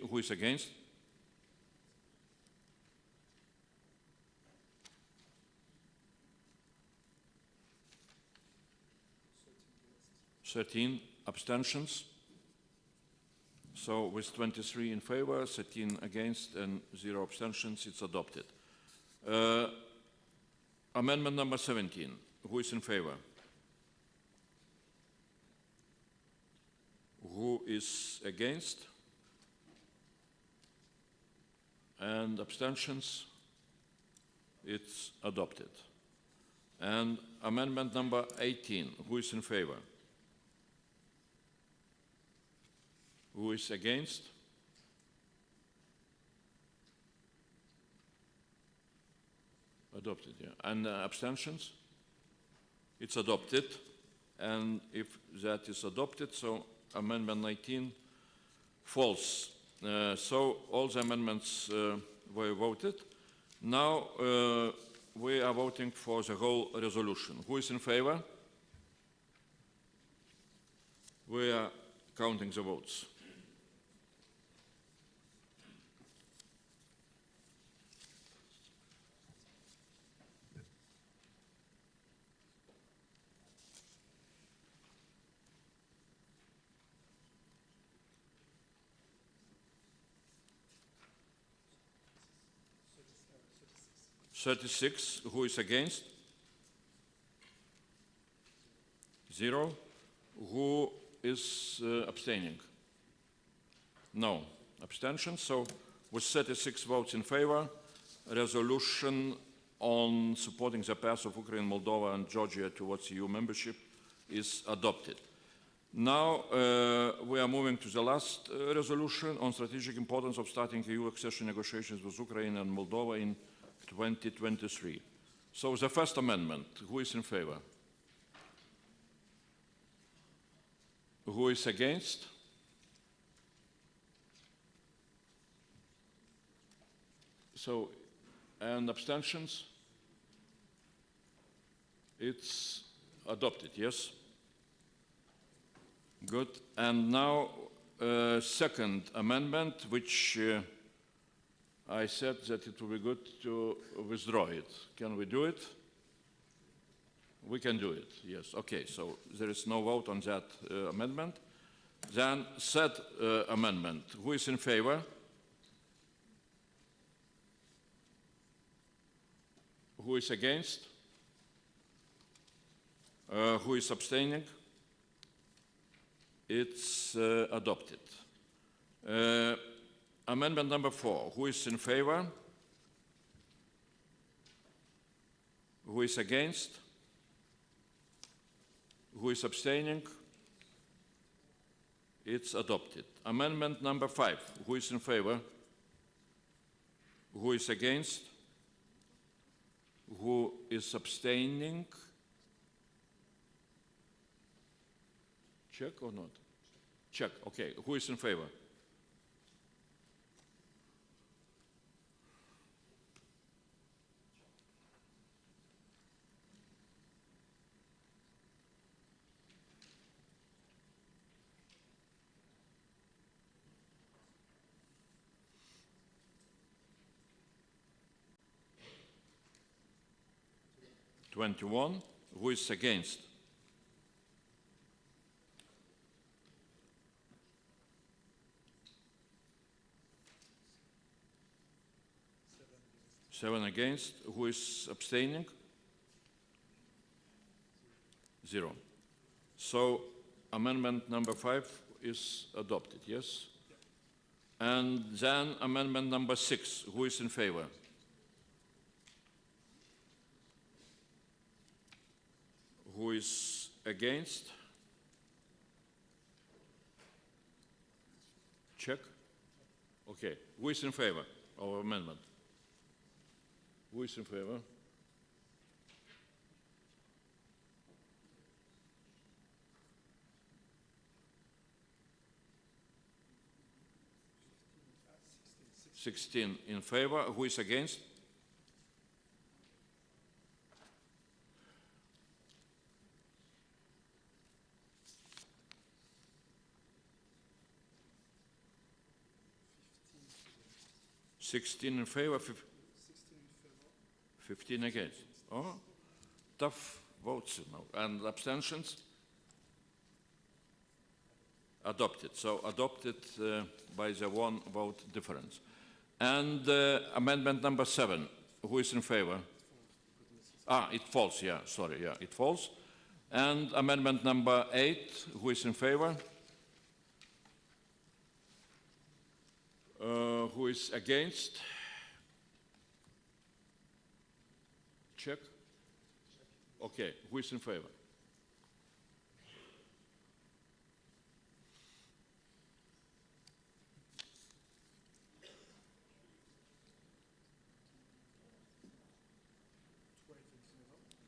Who is against? Thirteen abstentions. So with 23 in favor, 13 against, and 0 abstentions, it's adopted. Amendment number 17. Who is in favor? Who is against? And abstentions? It's adopted. And amendment number 18. Who is in favor? Who is against? Adopted, yeah. And abstentions? It's adopted. And if that is adopted, so amendment 19 falls. So all the amendments were voted. Now we are voting for the whole resolution. Who is in favor? We are counting the votes. (36). Who is against? 0. Who is abstaining? No abstentions. So with 36 votes in favor, a resolution on supporting the path of Ukraine, Moldova, and Georgia towards EU membership is adopted. Now we are moving to the last resolution on strategic importance of starting EU accession negotiations with Ukraine and Moldova in 2023. So the first amendment, who is in favor? Who is against? So, and abstentions? It's adopted, yes? Good. And now, second amendment, which I said that it would be good to withdraw it. Can we do it? We can do it, yes. Okay, so there is no vote on that amendment. Then third amendment. Who is in favor? Who is against? Who is abstaining? It's adopted. Amendment number 4. Who is in favor? Who is against? Who is abstaining? It's adopted. Amendment number 5. Who is in favor? Who is against? Who is abstaining? Check or not? Check. Okay. Who is in favor? (21). Who is against? Seven against. Who is abstaining? 0. So amendment number 5 is adopted, yes? And then amendment number 6. Who is in favor? Who is against? Check. Okay. Who is in favor of amendment? Who is in favor? (16 in favor? Who is against? (16 in favor? 15 against. Oh, tough votes now. And abstentions? Adopted. So adopted by the 1 vote difference. And amendment number 7. Who is in favor? Ah, it falls. Yeah, sorry. Yeah, it falls. And amendment number 8. Who is in favor? Who is against? Check. Okay. Who is in favor?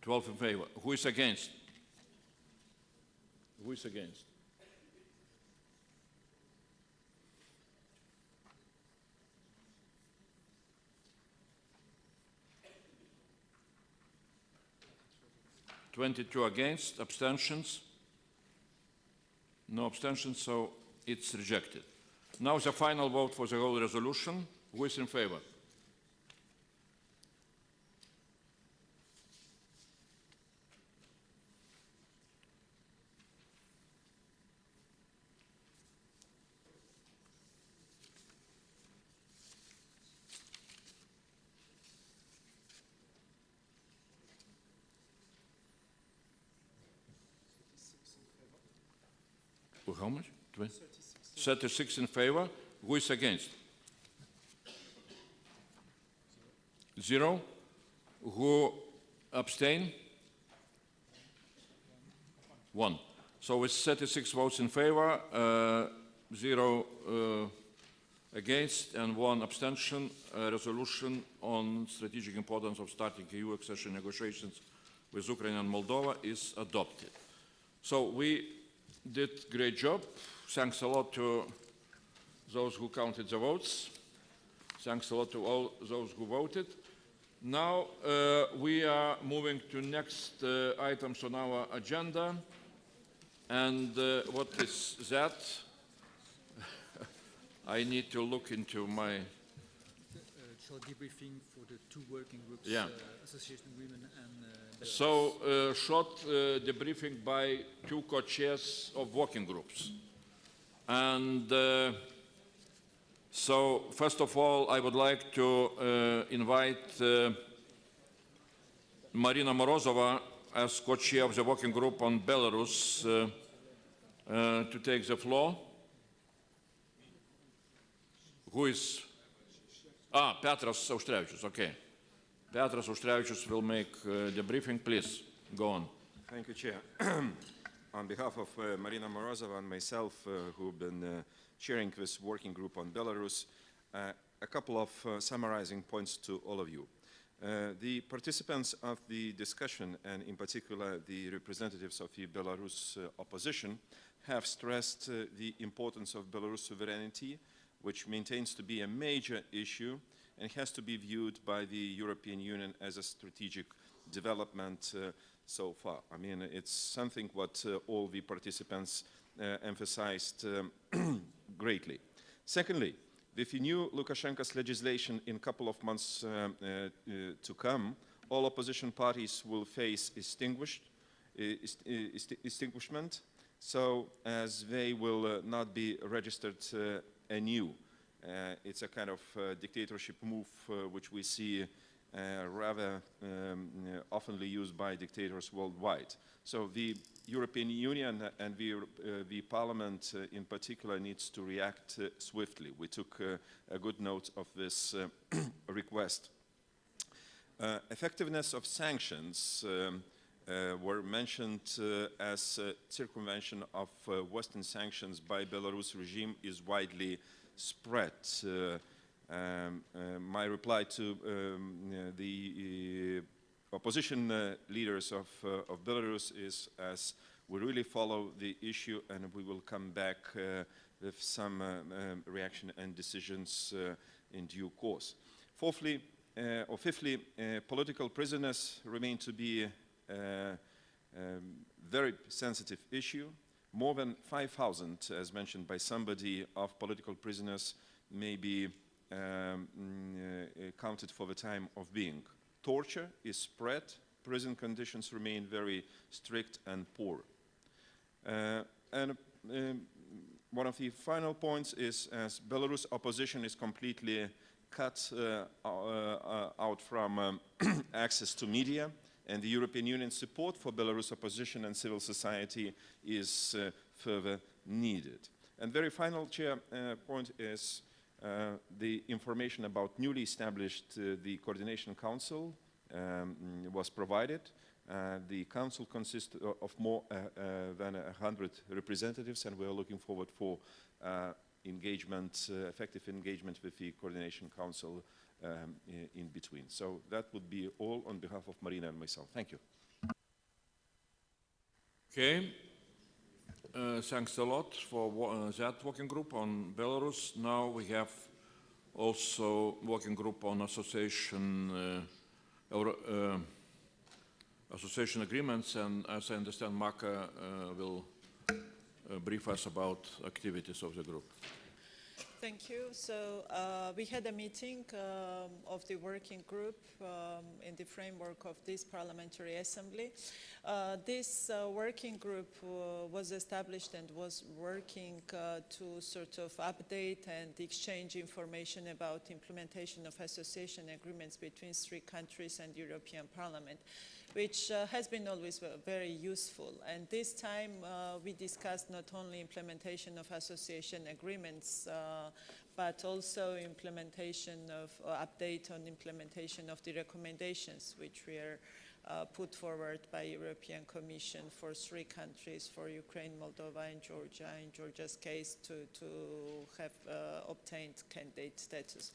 (12 in favor? Who is against? Who is against? (22 against? Abstentions? No abstentions, so it's rejected. Now the final vote for the whole resolution. Who is in favor? How much? 36 in favor. Who is against? 0. Who abstain? 1. So with 36 votes in favor, 0 against and 1 abstention, a resolution on strategic importance of starting EU accession negotiations with Ukraine and Moldova is adopted. So we did a great job. Thanks a lot to those who counted the votes. Thanks a lot to all those who voted. Now we are moving to next items on our agenda. And what is that? I need to look into my... short debriefing for the 2 working groups, yeah. Association of Women and... So, short debriefing by 2 co-chairs of working groups. And so, first of all, I would like to invite Marina Morozova as co-chair of the working group on Belarus to take the floor. Who is? Ah, Petras Auštrevičius, okay. Petras Auštrevičius will make the briefing. Please, go on. Thank you, Chair. On behalf of Marina Morozova and myself, who've been chairing this working group on Belarus, a couple of summarizing points to all of you. The participants of the discussion, and in particular the representatives of the Belarus opposition, have stressed the importance of Belarus sovereignty, which maintains to be a major issue and has to be viewed by the European Union as a strategic development so far. I mean, it's something what all the participants emphasized greatly. Secondly, with the new Lukashenko's legislation in a couple of months to come, all opposition parties will face extinguishment, so as they will not be registered anew. It's a kind of dictatorship move which we see rather oftenly used by dictators worldwide. So the European Union and the Parliament in particular needs to react swiftly. We took a good note of this request. Effectiveness of sanctions were mentioned as circumvention of Western sanctions by Belarus regime is widely spread. My reply to the opposition leaders of Belarus is as we really follow the issue and we will come back with some reaction and decisions in due course. Fifthly, political prisoners remain to be a very sensitive issue. More than 5,000, as mentioned by somebody, of political prisoners may be counted for the time of being. Torture is spread, prison conditions remain very strict and poor. One of the final points is, as Belarus opposition is completely cut out from access to media, and the European Union support for Belarus opposition and civil society is further needed. And very final, Chair, point is the information about newly established the Coordination Council was provided. The Council consists of more than 100 representatives, and we are looking forward for engagement, effective engagement with the Coordination Council in between. So that would be all on behalf of Marina and myself. Thank you. Okay. Thanks a lot for that working group on Belarus. Now we have also working group on association association agreements, and as I understand, Maka will brief us about activities of the group. Thank you. So we had a meeting of the working group in the framework of this parliamentary assembly. This working group was established and was working to sort of update and exchange information about implementation of association agreements between three countries and European Parliament, which has been always very useful. And this time we discussed not only implementation of association agreements, but also implementation of, update on implementation of the recommendations which were put forward by European Commission for three countries, for Ukraine, Moldova and Georgia, in Georgia's case to have obtained candidate status.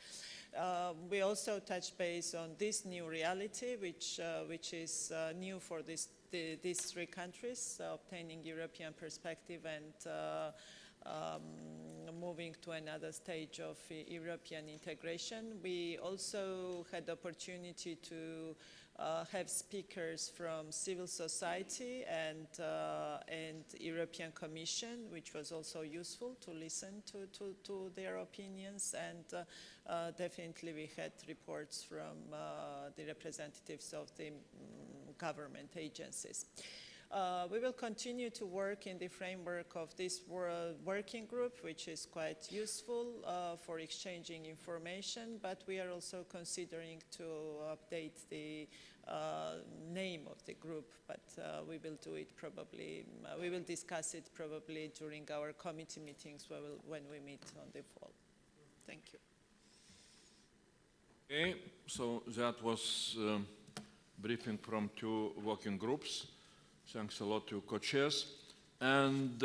We also touched base on this new reality, which is new for these three countries, obtaining European perspective and moving to another stage of European integration. We also had the opportunity to have speakers from civil society and European Commission, which was also useful to listen to their opinions, and definitely we had reports from the representatives of the government agencies. We will continue to work in the framework of this working group, which is quite useful for exchanging information, but we are also considering to update the name of the group, but we will do it probably, we will discuss it probably during our committee meetings when we meet on the fall. Thank you. Okay, so that was briefing from two working groups. Thanks a lot to co-chairs. And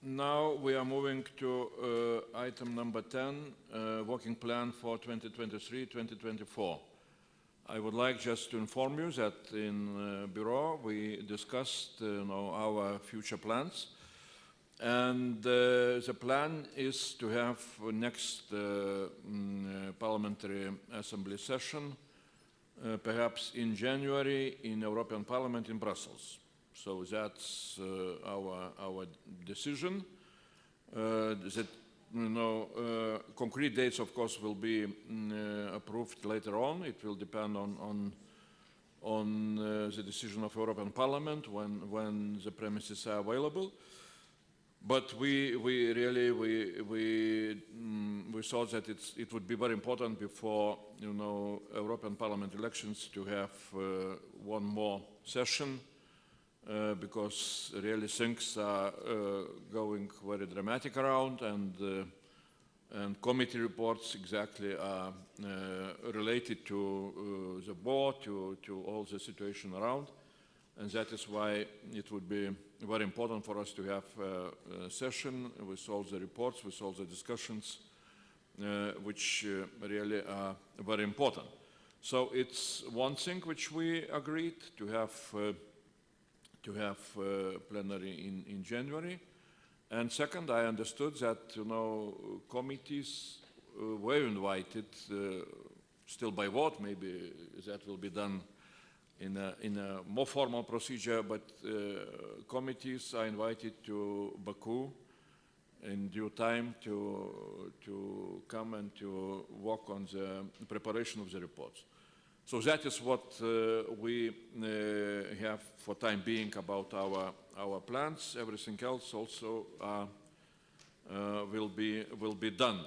now we are moving to item number 10, working plan for 2023-2024. I would like just to inform you that in Bureau we discussed our future plans, and the plan is to have next Parliamentary Assembly session perhaps in January in European Parliament in Brussels. So that's our decision. Concrete dates, of course, will be approved later on. It will depend on the decision of European Parliament when the premises are available. But we thought that it would be very important before European Parliament elections to have one more session. Because really things are going very dramatic around, and committee reports exactly are related to the war, to all the situation around, and that is why it would be very important for us to have a session with all the reports, with all the discussions, which really are very important. So it's one thing which we agreed to have plenary in January. And second, I understood that committees were invited, still by vote, maybe that will be done in a more formal procedure, but committees are invited to Baku in due time to come and to work on the preparation of the reports. So that is what we have for time being about our plans. Everything else also will be done.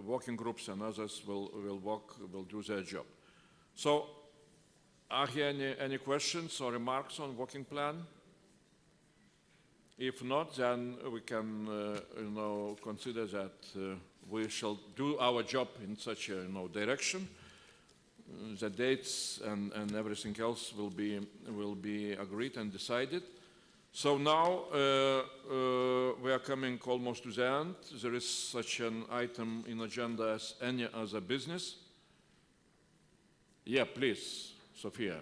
Working groups and others will do their job. So, are here any questions or remarks on working plan? If not, then we can consider that we shall do our job in such a direction. The dates and everything else will be agreed and decided. So now we are coming almost to the end. There is such an item in agenda as any other business. Yeah, please, Sofia.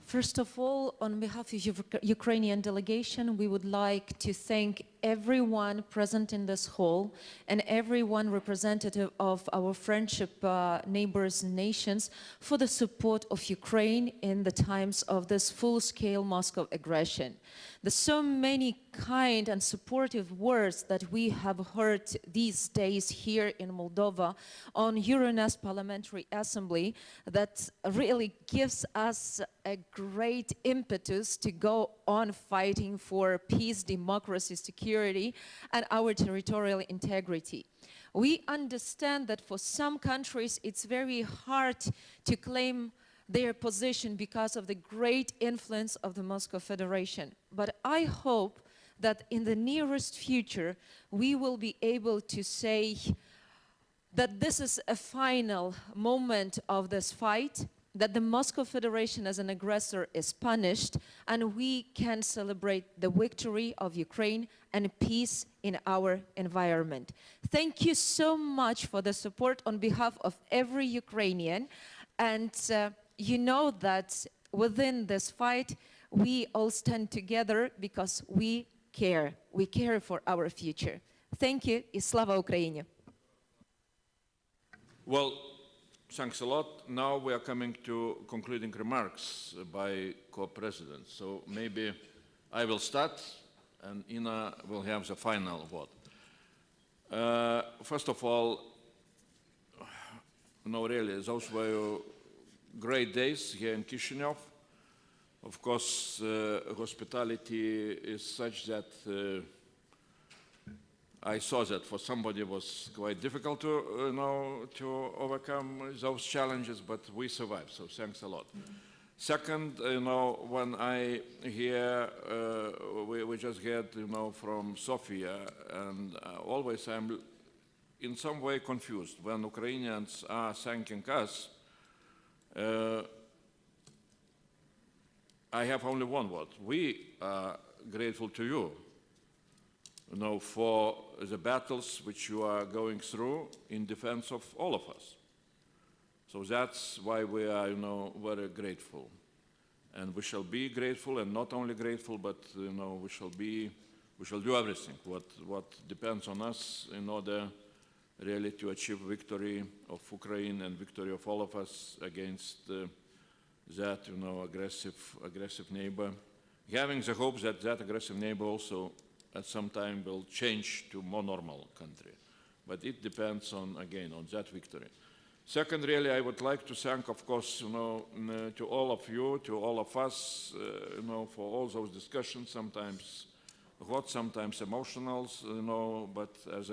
First of all, on behalf of the Ukrainian delegation, we would like to thank everyone present in this hall and everyone representative of our friendship neighbors and nations for the support of Ukraine in the times of this full-scale Moscow aggression. There's so many kind and supportive words that we have heard these days here in Moldova on Euronest Parliamentary Assembly that really gives us a great impetus to go on fighting for peace, democracy, security, and our territorial integrity. We understand that for some countries it's very hard to claim their position because of the great influence of the Moscow Federation. But I hope that in the nearest future we will be able to say that this is a final moment of this fight, that the Moscow Federation as an aggressor is punished, and we can celebrate the victory of Ukraine and peace in our environment. Thank you so much for the support on behalf of every Ukrainian, and you know that within this fight we all stand together because we care. We care for our future. Thank you, и слава Україні! Well, thanks a lot. Now we are coming to concluding remarks by co-presidents. So maybe I will start and Ina will have the final word. First of all, no, really, those were great days here in Chisinau. Of course, hospitality is such that I saw that for somebody it was quite difficult to overcome those challenges, but we survived, so thanks a lot. Second, when I hear, we just heard, from Sofia, and always I'm in some way confused when Ukrainians are thanking us. I have only one word. We are grateful to you, for the battles which you are going through in defense of all of us. So that's why we are, very grateful. And we shall be grateful, and not only grateful, but, we shall do everything what depends on us in order really to achieve victory of Ukraine and victory of all of us against that, aggressive neighbor. Having the hope that that aggressive neighbor also at some time will change to more normal country. But it depends on, again, on that victory. Second, really, I would like to thank, of course, to all of you, to all of us, for all those discussions, sometimes hot, sometimes emotional, but as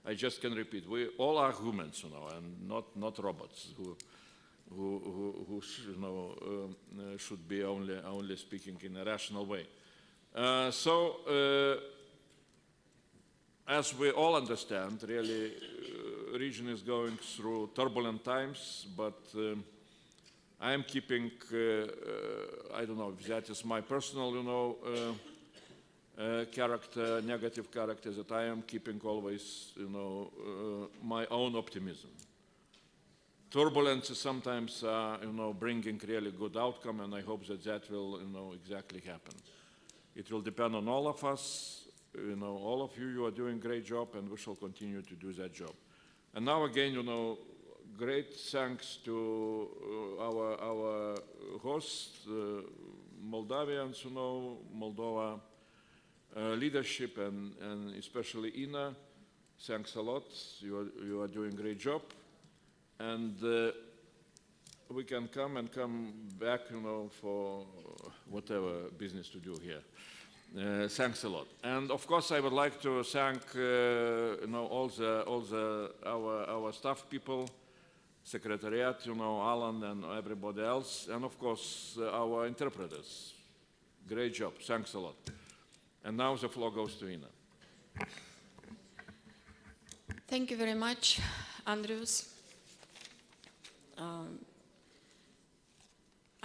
I just can repeat, we all are humans, and not robots who should be only speaking in a rational way. As we all understand, really, region is going through turbulent times, but I am keeping, I don't know if that is my personal, character, negative character, that I am keeping always, my own optimism. Turbulences sometimes are, bringing really good outcome, and I hope that that will, exactly happen. It will depend on all of us. All of you are doing a great job, and we shall continue to do that job. And now again, great thanks to our hosts, Moldavians, Moldova leadership, and especially Ina. Thanks a lot. You are doing a great job. And we can come back, for whatever business to do here. Thanks a lot. And of course, I would like to thank all our staff people, Secretariat, Alan and everybody else, and of course our interpreters. Great job. Thanks a lot. And now the floor goes to Ina. Thank you very much, Andrius.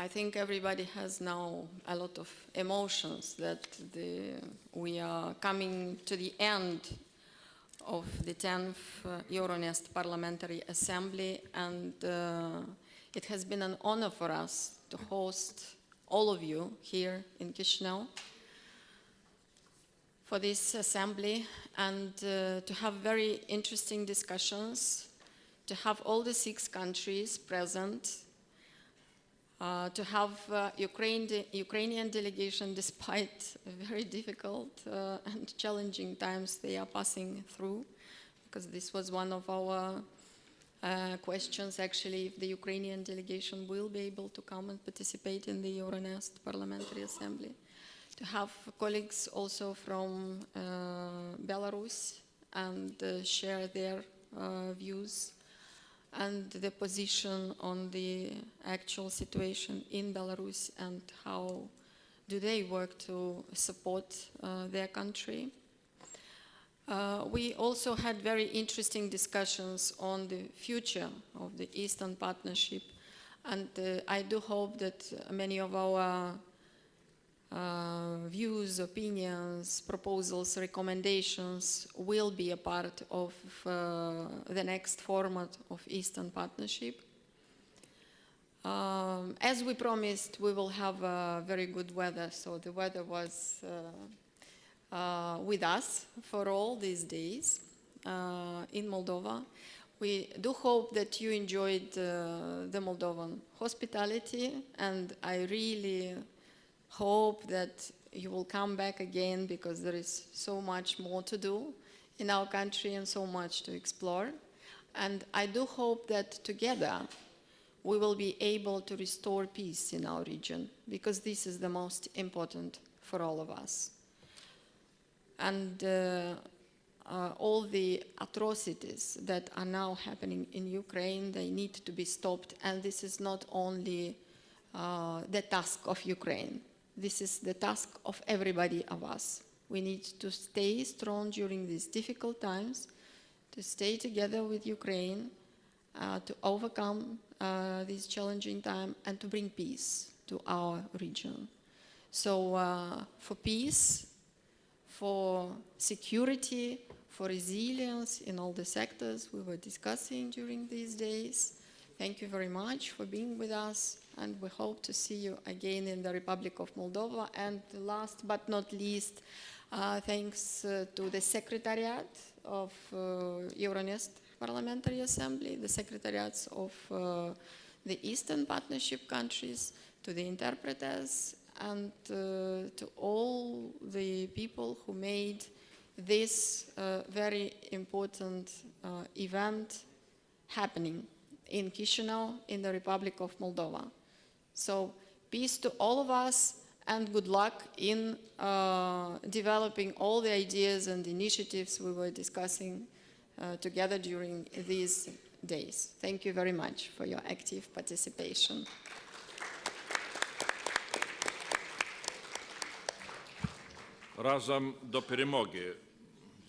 I think everybody has now a lot of emotions that we are coming to the end of the 10th Euronest Parliamentary Assembly, and it has been an honor for us to host all of you here in Chișinău for this assembly, and to have very interesting discussions, to have all the 6 countries present, to have Ukrainian delegation, despite very difficult and challenging times they are passing through, because this was one of our questions, actually, if the Ukrainian delegation will be able to come and participate in the Euronest Parliamentary Assembly. To have colleagues also from Belarus and share their views and the position on the actual situation in Belarus and how do they work to support their country. We also had very interesting discussions on the future of the Eastern Partnership, and I do hope that many of our views, opinions, proposals, recommendations will be a part of the next format of Eastern Partnership. As we promised, we will have very good weather, so the weather was with us for all these days in Moldova. We do hope that you enjoyed the Moldovan hospitality, and I really hope that you will come back again, because there is so much more to do in our country and so much to explore. And I do hope that together we will be able to restore peace in our region, because this is the most important for all of us. And all the atrocities that are now happening in Ukraine, they need to be stopped. And this is not only the task of Ukraine. This is the task of everybody of us. We need to stay strong during these difficult times, to stay together with Ukraine, to overcome this challenging time, and to bring peace to our region. So for peace, for security, for resilience in all the sectors we were discussing during these days, thank you very much for being with us, and we hope to see you again in the Republic of Moldova. And last but not least, thanks to the Secretariat of Euronest Parliamentary Assembly, the Secretariats of the Eastern Partnership countries, to the interpreters, and to all the people who made this very important event happening in Chișinău, in the Republic of Moldova. So peace to all of us, and good luck in developing all the ideas and initiatives we were discussing together during these days. Thank you very much for your active participation. Razem do перемоги.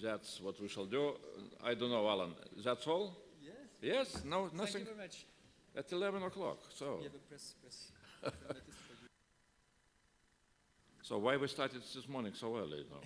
That's what we shall do. I don't know, Alan. That's all? Yes. Yes? No, nothing? Thank you very much. At 11 o'clock, so. Yeah, the press. So why we started this morning so early now?